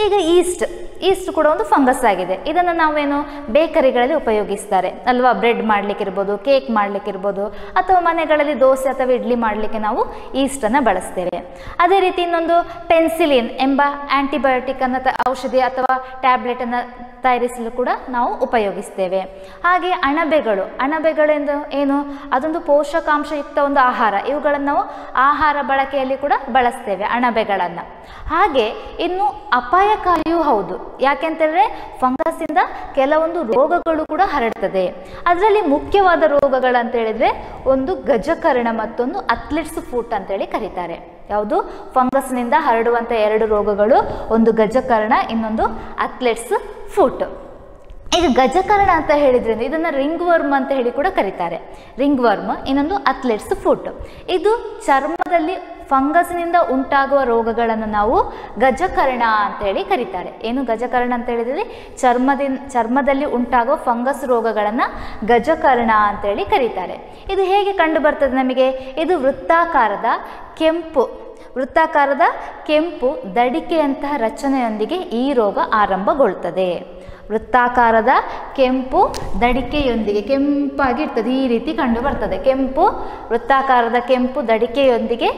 ಈಗ ಈಸ್ಟ್ ಕೂಡ ಒಂದು ಫಂಗಸ್ ಆಗಿದೆ. ಇದನ್ನು ನಾವೇನು ಬೇಕರಿಗಳಲ್ಲಿ ಉಪಯೋಗಿಸ್ತಾರೆ ಅಲ್ವಾ? ಬ್ರೆಡ್ ಮಾಡಲಿಕ್ಕಿರ್ಬೋದು, ಕೇಕ್ ಮಾಡಲಿಕ್ಕಿರ್ಬೋದು, ಅಥವಾ ಮನೆಗಳಲ್ಲಿ ದೋಸೆ ಅಥವಾ ಇಡ್ಲಿ ಮಾಡಲಿಕ್ಕೆ ನಾವು ಈಸ್ಟನ್ನು ಬಳಸ್ತೇವೆ. ಅದೇ ರೀತಿ ಇನ್ನೊಂದು ಪೆನ್ಸಿಲಿನ್ ಎಂಬ ಆ್ಯಂಟಿಬಯೋಟಿಕ್ ಅನ್ನು ಔಷಧಿ ಅಥವಾ ಟ್ಯಾಬ್ಲೆಟನ್ನು ತಯಾರಿಸಲು ಕೂಡ ನಾವು ಉಪಯೋಗಿಸ್ತೇವೆ. ಹಾಗೆ ಅಣಬೆಗಳೆಂದು ಏನು? ಅದೊಂದು ಪೋಷಕಾಂಶಯುಕ್ತ ಒಂದು ಆಹಾರ. ಇವುಗಳನ್ನು ನಾವು ಆಹಾರ ಬಳಕೆಯಲ್ಲಿ ಕೂಡ ಬಳಸ್ತೇವೆ ಅಣಬೆಗಳನ್ನು. ಹಾಗೆ ಇನ್ನು ಅಪಾಯಕಾರಿಯೂ ಹೌದು. ಯಾಕೆಂತಂದರೆ ಫಂಗಸ್ಸಿಂದ ಕೆಲವೊಂದು ರೋಗಗಳು ಕೂಡ ಹರಡ್ತದೆ. ಅದರಲ್ಲಿ ಮುಖ್ಯವಾದ ರೋಗಗಳಂತ ಹೇಳಿದರೆ ಒಂದು ಗಜಕರ್ಣ ಮತ್ತೊಂದು ಅಥ್ಲೆಟ್ಸ್ ಫೂಟ್ ಅಂತೇಳಿ ಕರೀತಾರೆ. ಯಾವುದು? ಫಂಗಸ್ನಿಂದ ಹರಡುವಂಥ 2 ರೋಗಗಳು, ಒಂದು ಗಜಕರ್ಣ, ಇನ್ನೊಂದು ಅಥ್ಲೆಟ್ಸ್ ಫೂಟ್. ಈಗ ಗಜಕರ್ಣ ಅಂತ ಹೇಳಿದ್ರೆ ಇದನ್ನು ರಿಂಗ್ ವರ್ಮ್ ಅಂತ ಹೇಳಿ ಕೂಡ ಕರೀತಾರೆ. ರಿಂಗ್ ವರ್ಮ್, ಇನ್ನೊಂದು ಅಥ್ಲೆಟ್ಸ್ ಫೂಟ್. ಇದು ಚರ್ಮದಲ್ಲಿ ಫಂಗಸ್ನಿಂದ ಉಂಟಾಗುವ ರೋಗಗಳನ್ನು ನಾವು ಗಜಕರ್ಣ ಅಂತೇಳಿ ಕರೀತಾರೆ. ಏನು ಗಜಕರ್ಣ ಅಂತ ಹೇಳಿದರೆ ಚರ್ಮದಲ್ಲಿ ಉಂಟಾಗುವ ಫಂಗಸ್ ರೋಗಗಳನ್ನು ಗಜಕರ್ಣ ಅಂತೇಳಿ ಕರೀತಾರೆ. ಇದು ಹೇಗೆ ಕಂಡು ಬರ್ತದೆ ನಮಗೆ? ಇದು ವೃತ್ತಾಕಾರದ ಕೆಂಪು ದಡಿಕೆಯಂತಹ ರಚನೆಯೊಂದಿಗೆ ಈ ರೋಗ ಆರಂಭಗೊಳ್ಳುತ್ತದೆ. ವೃತ್ತಾಕಾರದ ಕೆಂಪು ದಡಿಕೆಯೊಂದಿಗೆ, ಕೆಂಪಾಗಿರ್ತದೆ, ಈ ರೀತಿ ಕಂಡು ಬರ್ತದೆ. ವೃತ್ತಾಕಾರದ ಕೆಂಪು ದಡಿಕೆಯೊಂದಿಗೆ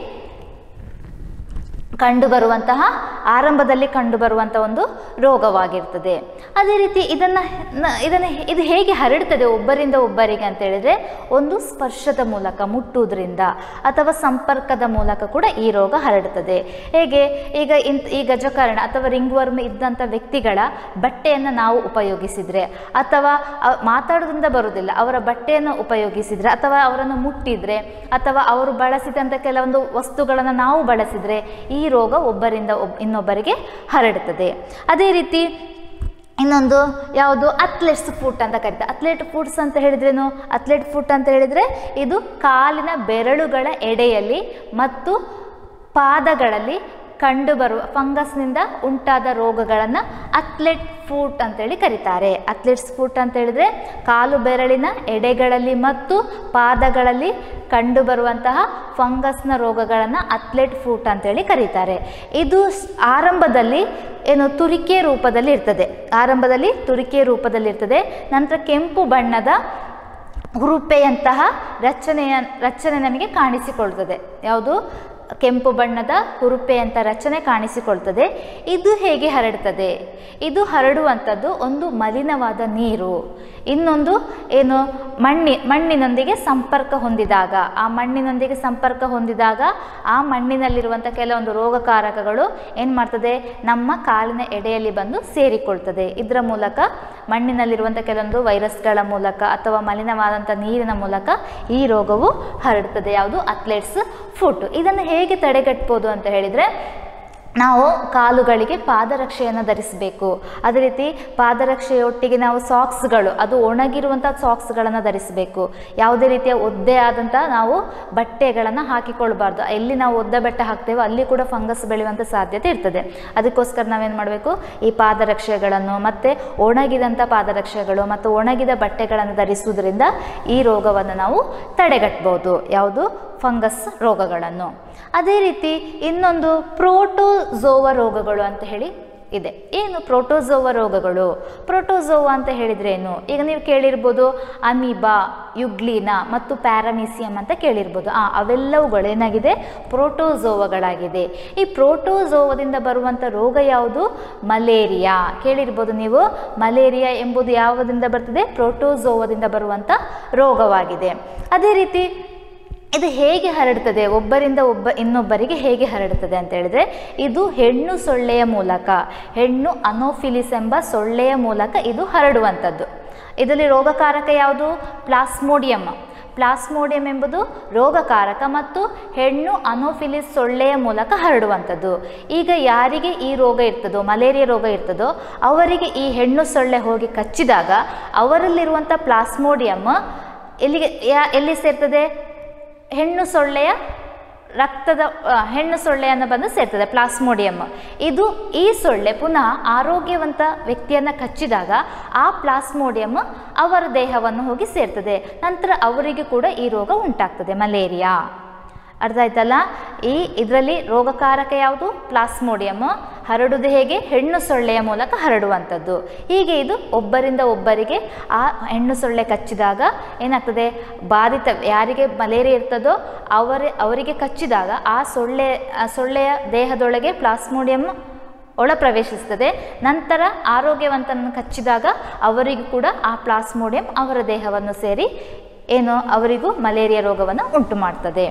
ಆರಂಭದಲ್ಲಿ ಕಂಡುಬರುವಂತಹ ಒಂದು ರೋಗವಾಗಿರ್ತದೆ. ಅದೇ ರೀತಿ ಇದು ಹೇಗೆ ಹರಡ್ತದೆ ಒಬ್ಬರಿಂದ ಒಬ್ಬರಿಗೆ ಅಂತ ಹೇಳಿದ್ರೆ, ಒಂದು ಸ್ಪರ್ಶದ ಮೂಲಕ, ಮುಟ್ಟುವುದರಿಂದ ಅಥವಾ ಸಂಪರ್ಕದ ಮೂಲಕ ಕೂಡ ಈ ರೋಗ ಹರಡುತ್ತದೆ. ಹೇಗೆ? ಈಗ ಈ ಗಜಕರ್ಣ ಅಥವಾ ರಿಂಗ್ ವರ್ಮ್ ಇದ್ದಂಥ ವ್ಯಕ್ತಿಗಳ ಬಟ್ಟೆಯನ್ನು ನಾವು ಉಪಯೋಗಿಸಿದರೆ, ಅಥವಾ ಮಾತಾಡೋದ್ರಿಂದ ಬರುವುದಿಲ್ಲ, ಅವರ ಬಟ್ಟೆಯನ್ನು ಉಪಯೋಗಿಸಿದರೆ, ಅಥವಾ ಅವರನ್ನು ಮುಟ್ಟಿದರೆ, ಅಥವಾ ಅವರು ಬಳಸಿದಂಥ ಕೆಲವೊಂದು ವಸ್ತುಗಳನ್ನು ನಾವು ಬಳಸಿದರೆ ಈ ರೋಗ ಒಬ್ಬರಿಂದ ಇನ್ನೊಬ್ಬರಿಗೆ ಹರಡುತ್ತದೆ. ಅದೇ ರೀತಿ ಇನ್ನೊಂದು ಯಾವುದು? ಅಥ್ಲೆಟ್ಸ್ ಫೂಟ್ ಅಂತ ಕರೀತಾರೆ. ಅಥ್ಲೆಟ್ ಫೂಟ್ಸ್ ಅಂತ ಹೇಳಿದ್ರೇನು? ಅಥ್ಲೆಟ್ ಫೂಟ್ ಅಂತ ಹೇಳಿದರೆ ಇದು ಕಾಲಿನ ಬೆರಳುಗಳ ಎಡೆಯಲ್ಲಿ ಮತ್ತು ಪಾದಗಳಲ್ಲಿ ಕಂಡುಬರುವ ಫಂಗಸ್ನಿಂದ ಉಂಟಾದ ರೋಗಗಳನ್ನು ಅಥ್ಲೆಟ್ ಫೂಟ್ ಅಂತೇಳಿ ಕರೀತಾರೆ. ಅಥ್ಲೆಟ್ಸ್ ಫೂಟ್ ಅಂತ ಹೇಳಿದರೆ ಕಾಲು ಬೆರಳಿನ ಎಡೆಗಳಲ್ಲಿ ಮತ್ತು ಪಾದಗಳಲ್ಲಿ ಕಂಡುಬರುವಂತಹ ಫಂಗಸ್ನ ರೋಗಗಳನ್ನು ಅಥ್ಲೆಟ್ ಫೂಟ್ ಅಂತೇಳಿ ಕರೀತಾರೆ. ಇದು ಆರಂಭದಲ್ಲಿ ತುರಿಕೆ ರೂಪದಲ್ಲಿ ಇರ್ತದೆ. ನಂತರ ಕೆಂಪು ಬಣ್ಣದ ಹುರುಪೆಯಂತಹ ರಚನೆ ನಮಗೆ ಕಾಣಿಸಿಕೊಳ್ತದೆ. ಯಾವುದು? ಕೆಂಪು ಬಣ್ಣದ ಹುರುಪೆಯಂಥ ರಚನೆ ಕಾಣಿಸಿಕೊಳ್ತದೆ. ಇದು ಹೇಗೆ ಹರಡ್ತದೆ? ಇದು ಹರಡುವಂಥದ್ದು ಒಂದು ಮಲಿನವಾದ ನೀರು, ಇನ್ನೊಂದು ಮಣ್ಣಿನೊಂದಿಗೆ ಸಂಪರ್ಕ ಹೊಂದಿದಾಗ, ಆ ಮಣ್ಣಿನಲ್ಲಿರುವಂಥ ಕೆಲವೊಂದು ರೋಗಕಾರಕಗಳು ಏನು ಮಾಡ್ತದೆ? ನಮ್ಮ ಕಾಲಿನ ಎಡೆಯಲ್ಲಿ ಬಂದು ಸೇರಿಕೊಳ್ತದೆ. ಇದರ ಮೂಲಕ ಮಣ್ಣಿನಲ್ಲಿರುವಂಥ ಕೆಲವೊಂದು ವೈರಸ್ಗಳ ಮೂಲಕ ಅಥವಾ ಮಲಿನವಾದಂಥ ನೀರಿನ ಮೂಲಕ ಈ ರೋಗವು ಹರಡುತ್ತದೆ. ಯಾವುದು? Athletes foot. ಇದನ್ನು ಹೇಗೆ ತಡೆಗಟ್ಬೋದು ಅಂತ ಹೇಳಿದರೆ, ನಾವು ಕಾಲುಗಳಿಗೆ ಪಾದರಕ್ಷೆಯನ್ನು ಧರಿಸಬೇಕು. ಅದೇ ರೀತಿ ಪಾದರಕ್ಷೆಯೊಟ್ಟಿಗೆ ನಾವು ಸಾಕ್ಸ್ಗಳು, ಅದು ಒಣಗಿರುವಂಥ ಸಾಕ್ಸ್ಗಳನ್ನು ಧರಿಸಬೇಕು. ಯಾವುದೇ ರೀತಿಯ ಒದ್ದೆ ಆದಂಥ ನಾವು ಬಟ್ಟೆಗಳನ್ನು ಹಾಕಿಕೊಳ್ಬಾರ್ದು. ಎಲ್ಲಿ ನಾವು ಒದ್ದೆ ಬಟ್ಟೆ ಹಾಕ್ತೇವೋ ಅಲ್ಲಿ ಕೂಡ ಫಂಗಸ್ ಬೆಳೆಯುವಂಥ ಸಾಧ್ಯತೆ ಇರ್ತದೆ. ಅದಕ್ಕೋಸ್ಕರ ನಾವೇನು ಮಾಡಬೇಕು? ಈ ಪಾದರಕ್ಷೆಗಳನ್ನು ಮತ್ತು ಒಣಗಿದಂಥ ಪಾದರಕ್ಷೆಗಳು ಮತ್ತು ಒಣಗಿದ ಬಟ್ಟೆಗಳನ್ನು ಧರಿಸುವುದರಿಂದ ಈ ರೋಗವನ್ನು ನಾವು ತಡೆಗಟ್ಬೋದು. ಯಾವುದು? ಫಂಗಸ್ ರೋಗಗಳನ್ನು. ಅದೇ ರೀತಿ ಇನ್ನೊಂದು ಪ್ರೋಟೋಜೋವಾ ರೋಗಗಳು ಅಂತ ಹೇಳಿ ಇದೆ. ಏನು ಪ್ರೋಟೋಜೋವಾ ರೋಗಗಳು? ಪ್ರೋಟೋಜೋವಾ ಅಂತ ಹೇಳಿದ್ರೆ ಏನು? ಈಗ ನೀವು ಕೇಳಿರ್ಬೋದು ಅಮೀಬಾ, ಯುಗ್ಲಿನಾ ಮತ್ತು ಪ್ಯಾರಾಮೀಸಿಯಂ ಅಂತ ಕೇಳಿರ್ಬೋದು. ಅವೆಲ್ಲವುಗಳು ಏನಾಗಿದೆ? ಪ್ರೋಟೋಜೋವಾಗಳಾಗಿದೆ. ಈ ಪ್ರೋಟೋಜೋವಾದಿಂದ ಬರುವಂಥ ರೋಗ ಯಾವುದು? ಮಲೇರಿಯಾ. ಕೇಳಿರ್ಬೋದು ನೀವು. ಮಲೇರಿಯಾ ಎಂಬುದು ಯಾವುದರಿಂದ ಬರ್ತದೆ? ಪ್ರೋಟೋಜೋವಾದಿಂದ ಬರುವಂಥ ರೋಗವಾಗಿದೆ. ಅದೇ ರೀತಿ ಇದು ಹೇಗೆ ಹರಡ್ತದೆ? ಒಬ್ಬರಿಂದ ಇನ್ನೊಬ್ಬರಿಗೆ ಹೇಗೆ ಹರಡುತ್ತದೆ ಅಂತ ಹೇಳಿದ್ರೆ, ಇದು ಹೆಣ್ಣು ಸೊಳ್ಳೆಯ ಮೂಲಕ, ಹೆಣ್ಣು ಅನೋಫಿಲಿಸ್ ಎಂಬ ಸೊಳ್ಳೆಯ ಮೂಲಕ ಇದು ಹರಡುವಂಥದ್ದು. ಇದರಲ್ಲಿ ರೋಗಕಾರಕ ಯಾವುದು? ಪ್ಲಾಸ್ಮೋಡಿಯಂ ಎಂಬುದು ರೋಗಕಾರಕ ಮತ್ತು ಹೆಣ್ಣು ಅನೋಫಿಲಿಸ್ ಸೊಳ್ಳೆಯ ಮೂಲಕ ಹರಡುವಂಥದ್ದು. ಈಗ ಯಾರಿಗೆ ಈ ರೋಗ ಇರ್ತದೋ, ಮಲೇರಿಯಾ ರೋಗ ಇರ್ತದೋ, ಅವರಿಗೆ ಈ ಹೆಣ್ಣು ಸೊಳ್ಳೆ ಹೋಗಿ ಕಚ್ಚಿದಾಗ ಅವರಲ್ಲಿರುವಂಥ ಪ್ಲಾಸ್ಮೋಡಿಯಂ ಎಲ್ಲಿ ಸೇರ್ತದೆ? ಹೆಣ್ಣು ಸೊಳ್ಳೆಯ ರಕ್ತದ ಹೆಣ್ಣು ಸೊಳ್ಳೆಯನ್ನು ಬಂದು ಸೇರ್ತದೆ, ಪ್ಲಾಸ್ಮೋಡಿಯಂ. ಈ ಸೊಳ್ಳೆ ಪುನಃ ಆರೋಗ್ಯವಂತ ವ್ಯಕ್ತಿಯನ್ನು ಕಚ್ಚಿದಾಗ ಆ ಪ್ಲಾಸ್ಮೋಡಿಯಂ ಅವರ ದೇಹವನ್ನು ಹೋಗಿ ಸೇರ್ತದೆ. ನಂತರ ಅವರಿಗೆ ಕೂಡ ಈ ರೋಗ ಉಂಟಾಗ್ತದೆ, ಮಲೇರಿಯಾ. ಅರ್ಥ ಆಯ್ತಲ್ಲ? ಇದರಲ್ಲಿ ರೋಗಕಾರಕ ಯಾವುದು? ಪ್ಲಾಸ್ಮೋಡಿಯಂ. ಹರಡುವುದು ಹೇಗೆ? ಹೆಣ್ಣು ಸೊಳ್ಳೆಯ ಮೂಲಕ ಹರಡುವಂಥದ್ದು. ಹೀಗೆ ಇದು ಒಬ್ಬರಿಂದ ಒಬ್ಬರಿಗೆ ಆ ಹೆಣ್ಣು ಸೊಳ್ಳೆ ಕಚ್ಚಿದಾಗ ಏನಾಗ್ತದೆ, ಯಾರಿಗೆ ಮಲೇರಿಯಾ ಇರ್ತದೋ ಅವರಿಗೆ ಕಚ್ಚಿದಾಗ ಆ ಸೊಳ್ಳೆಯ ದೇಹದೊಳಗೆ ಪ್ಲಾಸ್ಮೋಡಿಯಂ ಒಳ ಪ್ರವೇಶಿಸ್ತದೆ. ನಂತರ ಆರೋಗ್ಯವಂತನನ್ನು ಕಚ್ಚಿದಾಗ ಅವರಿಗೂ ಕೂಡ ಆ ಪ್ಲಾಸ್ಮೋಡಿಯಂ ಅವರ ದೇಹವನ್ನು ಸೇರಿ ಅವರಿಗೂ ಮಲೇರಿಯಾ ರೋಗವನ್ನು ಉಂಟು ಮಾಡ್ತದೆ.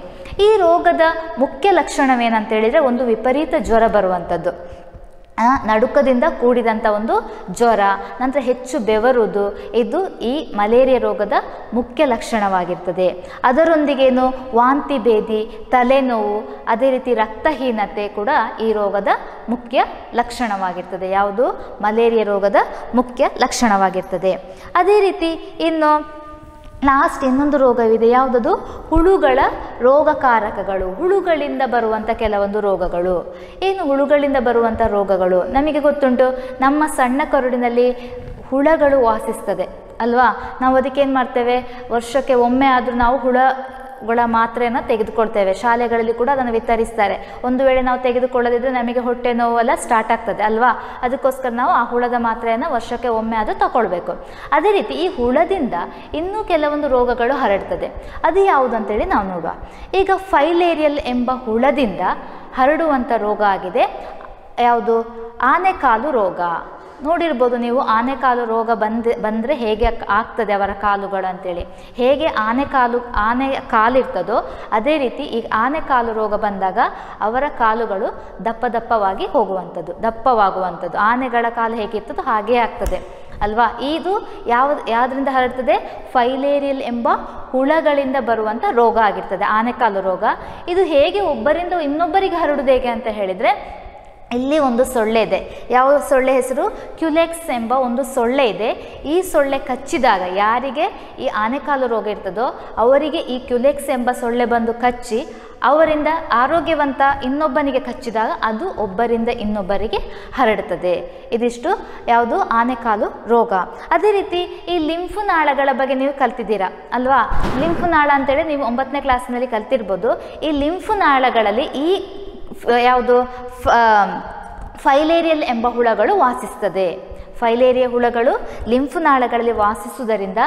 ಈ ರೋಗದ ಮುಖ್ಯ ಲಕ್ಷಣವೇನಂತ ಹೇಳಿದರೆ, ಒಂದು ವಿಪರೀತ ಜ್ವರ ಬರುವಂಥದ್ದು, ನಡುಕದಿಂದ ಕೂಡಿದಂಥ ಒಂದು ಜ್ವರ, ನಂತರ ಹೆಚ್ಚು ಬೆವರುವುದು, ಇದು ಈ ಮಲೇರಿಯಾ ರೋಗದ ಮುಖ್ಯ ಲಕ್ಷಣವಾಗಿರ್ತದೆ. ಅದರೊಂದಿಗೇನು ವಾಂತಿ ಭೇದಿ, ತಲೆನೋವು, ಅದೇ ರೀತಿ ರಕ್ತಹೀನತೆ ಕೂಡ ಈ ರೋಗದ ಮುಖ್ಯ ಲಕ್ಷಣವಾಗಿರ್ತದೆ. ಯಾವುದು? ಮಲೇರಿಯಾ ರೋಗದ ಮುಖ್ಯ ಲಕ್ಷಣವಾಗಿರ್ತದೆ. ಅದೇ ರೀತಿ ಇನ್ನು ಲಾಸ್ಟ್ ಇನ್ನೊಂದು ರೋಗವಿದೆ. ಯಾವುದದು? ಹುಳುಗಳ ರೋಗಕಾರಕಗಳು. ಹುಳುಗಳಿಂದ ಬರುವಂಥ ಕೆಲವೊಂದು ರೋಗಗಳು. ಏನು ಹುಳುಗಳಿಂದ ಬರುವಂಥ ರೋಗಗಳು? ನಮಗೆ ಗೊತ್ತುಂಟು, ನಮ್ಮ ಸಣ್ಣ ಕರುಳಿನಲ್ಲಿ ಹುಳಗಳು ವಾಸಿಸ್ತದೆ ಅಲ್ವಾ? ನಾವು ಅದಕ್ಕೇನು ಮಾಡ್ತೇವೆ, ವರ್ಷಕ್ಕೆ ಒಮ್ಮೆ ಆದರೂ ನಾವು ಹುಳಗಳ ಮಾತ್ರೆಯನ್ನು ತೆಗೆದುಕೊಳ್ತೇವೆ. ಶಾಲೆಗಳಲ್ಲಿ ಕೂಡ ಅದನ್ನು ವಿತರಿಸ್ತಾರೆ. ಒಂದು ವೇಳೆ ನಾವು ತೆಗೆದುಕೊಳ್ಳದಿದ್ದರೆ ನಮಗೆ ಹೊಟ್ಟೆ ನೋವೆಲ್ಲ ಸ್ಟಾರ್ಟ್ ಆಗ್ತದೆ ಅಲ್ವಾ? ಅದಕ್ಕೋಸ್ಕರ ನಾವು ಆ ಹುಳದ ಮಾತ್ರೆಯನ್ನು ವರ್ಷಕ್ಕೆ ಒಮ್ಮೆ ಆದರೂ ತಗೊಳ್ಬೇಕು. ಅದೇ ರೀತಿ ಈ ಹುಳದಿಂದ ಇನ್ನೂ ಕೆಲವೊಂದು ರೋಗಗಳು ಹರಡ್ತದೆ. ಅದು ಯಾವುದಂತೇಳಿ ನಾವು ನೋಡುವ. ಈಗ ಫೈಲೇರಿಯಲ್ ಎಂಬ ಹುಳದಿಂದ ಹರಡುವಂಥ ರೋಗ ಆಗಿದೆ. ಯಾವುದು? ಆನೆಕಾಲು ರೋಗ. ನೋಡಿರ್ಬೋದು ನೀವು, ಆನೆಕಾಲು ರೋಗ ಬಂದರೆ ಹೇಗೆ ಆಗ್ತದೆ ಅವರ ಕಾಲುಗಳು ಅಂತೇಳಿ. ಹೇಗೆ ಆನೆ ಕಾಲಿರ್ತದೋ ಅದೇ ರೀತಿ ಈ ಆನೆಕಾಲು ರೋಗ ಬಂದಾಗ ಅವರ ಕಾಲುಗಳು ದಪ್ಪವಾಗಿ ದಪ್ಪವಾಗುವಂಥದ್ದು. ಆನೆಗಳ ಕಾಲು ಹೇಗಿರ್ತದೋ ಹಾಗೇ ಆಗ್ತದೆ ಅಲ್ವಾ? ಇದು ಯಾವುದರಿಂದ ಹರಡ್ತದೆ? ಫೈಲೇರಿಯಲ್ ಎಂಬ ಹುಳಗಳಿಂದ ಬರುವಂಥ ರೋಗ ಆಗಿರ್ತದೆ, ಆನೆಕಾಲು ರೋಗ. ಇದು ಹೇಗೆ ಒಬ್ಬರಿಂದ ಇನ್ನೊಬ್ಬರಿಗೆ ಹರಡುವುದು ಹೇಗೆ ಅಂತ ಹೇಳಿದರೆ, ಇಲ್ಲಿ ಒಂದು ಸೊಳ್ಳೆ ಇದೆ. ಯಾವ ಸೊಳ್ಳೆ ಹೆಸರು? ಕ್ಯುಲೆಕ್ಸ್ ಎಂಬ ಒಂದು ಸೊಳ್ಳೆ ಇದೆ. ಈ ಸೊಳ್ಳೆ ಕಚ್ಚಿದಾಗ ಯಾರಿಗೆ ಈ ಆನೆಕಾಲು ರೋಗ ಇರ್ತದೋ ಅವರಿಗೆ ಈ ಕ್ಯುಲೆಕ್ಸ್ ಎಂಬ ಸೊಳ್ಳೆ ಬಂದು ಕಚ್ಚಿ ಅವರಿಂದ ಆರೋಗ್ಯವಂತ ಇನ್ನೊಬ್ಬನಿಗೆ ಕಚ್ಚಿದಾಗ ಅದು ಒಬ್ಬರಿಂದ ಇನ್ನೊಬ್ಬರಿಗೆ ಹರಡುತ್ತದೆ. ಇದಿಷ್ಟು ಯಾವುದು? ಆನೆಕಾಲು ರೋಗ. ಅದೇ ರೀತಿ ಈ ಲಿಂಫು ನಾಳಗಳ ಬಗ್ಗೆ ನೀವು ಕಲ್ತಿದ್ದೀರಾ ಅಲ್ವಾ? ಲಿಂಫು ನಾಳ ಅಂತೇಳಿ ನೀವು 9ನೇ ಕ್ಲಾಸ್ನಲ್ಲಿ ಕಲ್ತಿರ್ಬೋದು. ಈ ಲಿಂಫು ನಾಳಗಳಲ್ಲಿ ಈ ಯಾವುದು? ಫೈಲೇರಿಯಲ್ ಎಂಬ ಹುಳಗಳು ವಾಸಿಸ್ತದೆ. ಫೈಲೇರಿಯಾ ಹುಳಗಳು ಲಿಂಫು ನಾಳಗಳಲ್ಲಿ ವಾಸಿಸುವುದರಿಂದ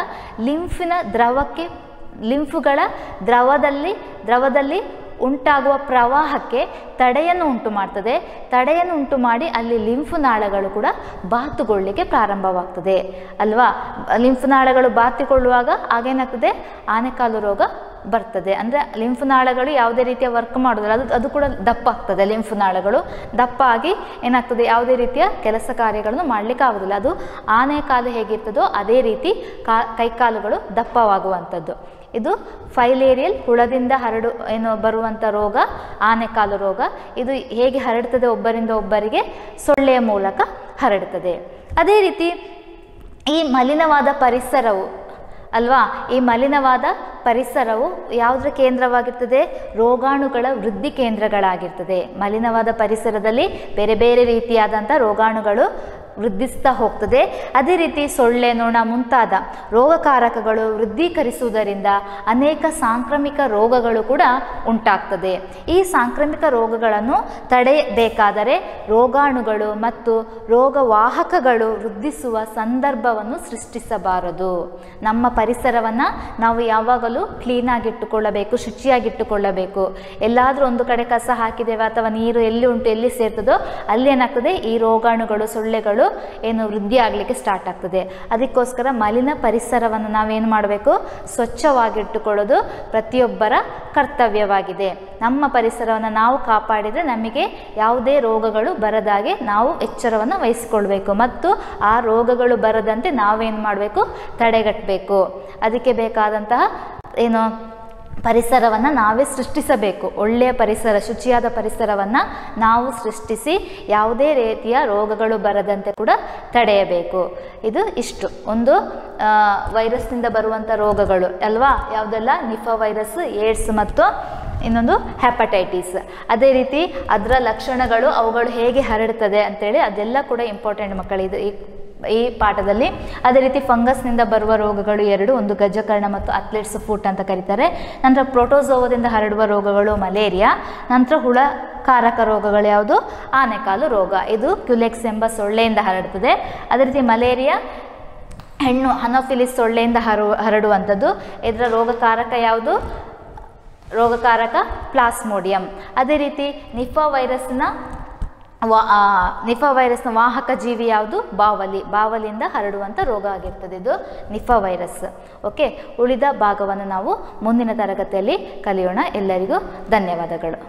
ಲಿಂಫುಗಳ ದ್ರವದಲ್ಲಿ ಉಂಟಾಗುವ ಪ್ರವಾಹಕ್ಕೆ ತಡೆಯನ್ನು ಉಂಟು ಮಾಡ್ತದೆ. ತಡೆಯನ್ನು ಉಂಟು ಮಾಡಿ ಅಲ್ಲಿ ಲಿಂಫು ನಾಳಗಳು ಕೂಡ ಬಾತುಗೊಳ್ಳಿಕ್ಕೆ ಪ್ರಾರಂಭವಾಗ್ತದೆ ಅಲ್ವಾ? ಲಿಂಫು ನಾಳಗಳು ಬಾತಿಕೊಳ್ಳುವಾಗ ಆಗೇನಾಗ್ತದೆ? ಆನೆಕಾಲು ರೋಗ ಬರ್ತದೆ. ಅಂದರೆ ಲಿಂಫು ನಾಳಗಳು ಯಾವುದೇ ರೀತಿಯ ವರ್ಕ್ ಮಾಡೋದಿಲ್ಲ, ಅದು ಕೂಡ ದಪ್ಪ ಆಗ್ತದೆ. ಲಿಂಫು ನಾಳಗಳು ದಪ್ಪ ಆಗಿ ಏನಾಗ್ತದೆ? ಯಾವುದೇ ರೀತಿಯ ಕೆಲಸ ಕಾರ್ಯಗಳನ್ನು ಮಾಡಲಿಕ್ಕೆ ಆಗೋದಿಲ್ಲ. ಅದು ಆನೆಕಾಲು ಹೇಗಿರ್ತದೋ ಅದೇ ರೀತಿ ಕೈಕಾಲುಗಳು ದಪ್ಪವಾಗುವಂಥದ್ದು. ಇದು ಫೈಲೇರಿಯಲ್ ಹುಳದಿಂದ ಬರುವಂಥ ರೋಗ, ಆನೆಕಾಲು ರೋಗ. ಇದು ಹೇಗೆ ಹರಡ್ತದೆ? ಒಬ್ಬರಿಂದ ಒಬ್ಬರಿಗೆ ಸೊಳ್ಳೆಯ ಮೂಲಕ ಹರಡ್ತದೆ. ಅದೇ ರೀತಿ ಈ ಮಲಿನವಾದ ಪರಿಸರವು ಅಲ್ವಾ? ಈ ಮಲಿನವಾದ ಪರಿಸರವು ಯಾವುದರ ಕೇಂದ್ರವಾಗಿರ್ತದೆ? ರೋಗಾಣುಗಳ ವೃದ್ಧಿ ಕೇಂದ್ರಗಳಾಗಿರ್ತದೆ. ಮಲಿನವಾದ ಪರಿಸರದಲ್ಲಿ ಬೇರೆ ಬೇರೆ ರೀತಿಯಾದಂಥ ರೋಗಾಣುಗಳು ವೃದ್ಧಿಸ್ತಾ ಹೋಗ್ತದೆ. ಅದೇ ರೀತಿ ಸೊಳ್ಳೆ, ನೊಣ ಮುಂತಾದ ರೋಗಕಾರಕಗಳು ವೃದ್ಧೀಕರಿಸುವುದರಿಂದ ಅನೇಕ ಸಾಂಕ್ರಾಮಿಕ ರೋಗಗಳು ಕೂಡ ಉಂಟಾಗ್ತದೆ. ಈ ಸಾಂಕ್ರಾಮಿಕ ರೋಗಗಳನ್ನು ತಡೆಯಬೇಕಾದರೆ ರೋಗಾಣುಗಳು ಮತ್ತು ರೋಗವಾಹಕಗಳು ವೃದ್ಧಿಸುವ ಸಂದರ್ಭವನ್ನು ಸೃಷ್ಟಿಸಬಾರದು. ನಮ್ಮ ಪರಿಸರವನ್ನು ನಾವು ಯಾವಾಗಲೂ ಕ್ಲೀನಾಗಿಟ್ಟುಕೊಳ್ಳಬೇಕು, ಶುಚಿಯಾಗಿಟ್ಟುಕೊಳ್ಳಬೇಕು. ಎಲ್ಲಾದರೂ ಒಂದು ಕಡೆ ಕಸ ಹಾಕಿದ್ದೇವೆ ಅಥವಾ ನೀರು ಎಲ್ಲಿ ಉಂಟು, ಎಲ್ಲಿ ಸೇರ್ತದೋ ಅಲ್ಲಿ ಏನಾಗ್ತದೆ? ಈ ರೋಗಾಣುಗಳು, ಸೊಳ್ಳೆಗಳು ವೃದ್ಧಿ ಆಗಲಿಕ್ಕೆ ಸ್ಟಾರ್ಟ್ ಆಗ್ತದೆ. ಅದಕ್ಕೋಸ್ಕರ ಮಲಿನ ಪರಿಸರವನ್ನು ನಾವೇನು ಮಾಡಬೇಕು? ಸ್ವಚ್ಛವಾಗಿಟ್ಟುಕೊಳ್ಳೋದು ಪ್ರತಿಯೊಬ್ಬರ ಕರ್ತವ್ಯವಾಗಿದೆ. ನಮ್ಮ ಪರಿಸರವನ್ನು ನಾವು ಕಾಪಾಡಿದರೆ ನಮಗೆ ಯಾವುದೇ ರೋಗಗಳು ಬರದಾಗೆ ನಾವು ಎಚ್ಚರವನ್ನು ವಹಿಸಿಕೊಳ್ಬೇಕು ಮತ್ತು ಆ ರೋಗಗಳು ಬರದಂತೆ ನಾವೇನು ಮಾಡಬೇಕು? ತಡೆಗಟ್ಟಬೇಕು. ಅದಕ್ಕೆ ಬೇಕಾದಂತಹ ಪರಿಸರವನ್ನು ನಾವೇ ಸೃಷ್ಟಿಸಬೇಕು. ಒಳ್ಳೆಯ ಪರಿಸರ, ಶುಚಿಯಾದ ಪರಿಸರವನ್ನು ನಾವು ಸೃಷ್ಟಿಸಿ ಯಾವುದೇ ರೀತಿಯ ರೋಗಗಳು ಬರದಂತೆ ಕೂಡ ತಡೆಯಬೇಕು. ಇದು ಇಷ್ಟು ಒಂದು ವೈರಸ್ನಿಂದ ಬರುವಂಥ ರೋಗಗಳು ಅಲ್ವಾ, ಯಾವುದೆಲ್ಲ? ನಿಫಾ ವೈರಸ್, ಏಡ್ಸ್ ಮತ್ತು ಇನ್ನೊಂದು ಹೆಪಟೈಟಿಸ್. ಅದೇ ರೀತಿ ಅದರ ಲಕ್ಷಣಗಳು, ಅವುಗಳು ಹೇಗೆ ಹರಡ್ತದೆ ಅಂತೇಳಿ ಅದೆಲ್ಲ ಕೂಡ ಇಂಪಾರ್ಟೆಂಟ್ ಮಕ್ಕಳಿದು ಈ ಪಾಠದಲ್ಲಿ. ಅದೇ ರೀತಿ ಫಂಗಸ್ನಿಂದ ಬರುವ ರೋಗಗಳು ಎರಡು, ಒಂದು ಗಜಕರ್ಣ ಮತ್ತು ಅಥ್ಲೆಟ್ಸ್ ಫುಟ್ ಅಂತ ಕರೀತಾರೆ. ನಂತರ ಪ್ರೋಟೋಜೋವದಿಂದ ಹರಡುವ ರೋಗಗಳು ಮಲೇರಿಯಾ. ನಂತರ ಹುಳಕಾರಕ ರೋಗಗಳು ಯಾವುದು? ಆನೆಕಾಲು ರೋಗ. ಇದು ಕ್ಯುಲೆಕ್ಸ್ ಎಂಬ ಸೊಳ್ಳೆಯಿಂದ ಹರಡ್ತದೆ. ಅದೇ ರೀತಿ ಮಲೇರಿಯಾ ಹೆಣ್ಣು ಅನೋಫಿಲಿಸ್ ಸೊಳ್ಳೆಯಿಂದ ಹರಡುವಂಥದ್ದು. ಇದರ ರೋಗಕಾರಕ ಯಾವುದು? ರೋಗಕಾರಕ ಪ್ಲಾಸ್ಮೋಡಿಯಂ. ಅದೇ ರೀತಿ ನಿಫಾ ವೈರಸ್ನ ವಾಹಕ ಜೀವಿ ಯಾವುದು? ಬಾವಲಿ. ಬಾವಲಿಯಿಂದ ಹರಡುವಂಥ ರೋಗ ಆಗಿರ್ತದೆ ಇದು ನಿಫಾ ವೈರಸ್. ಓಕೆ, ಉಳಿದ ಭಾಗವನ್ನು ನಾವು ಮುಂದಿನ ತರಗತಿಯಲ್ಲಿ ಕಲಿಯೋಣ. ಎಲ್ಲರಿಗೂ ಧನ್ಯವಾದಗಳು.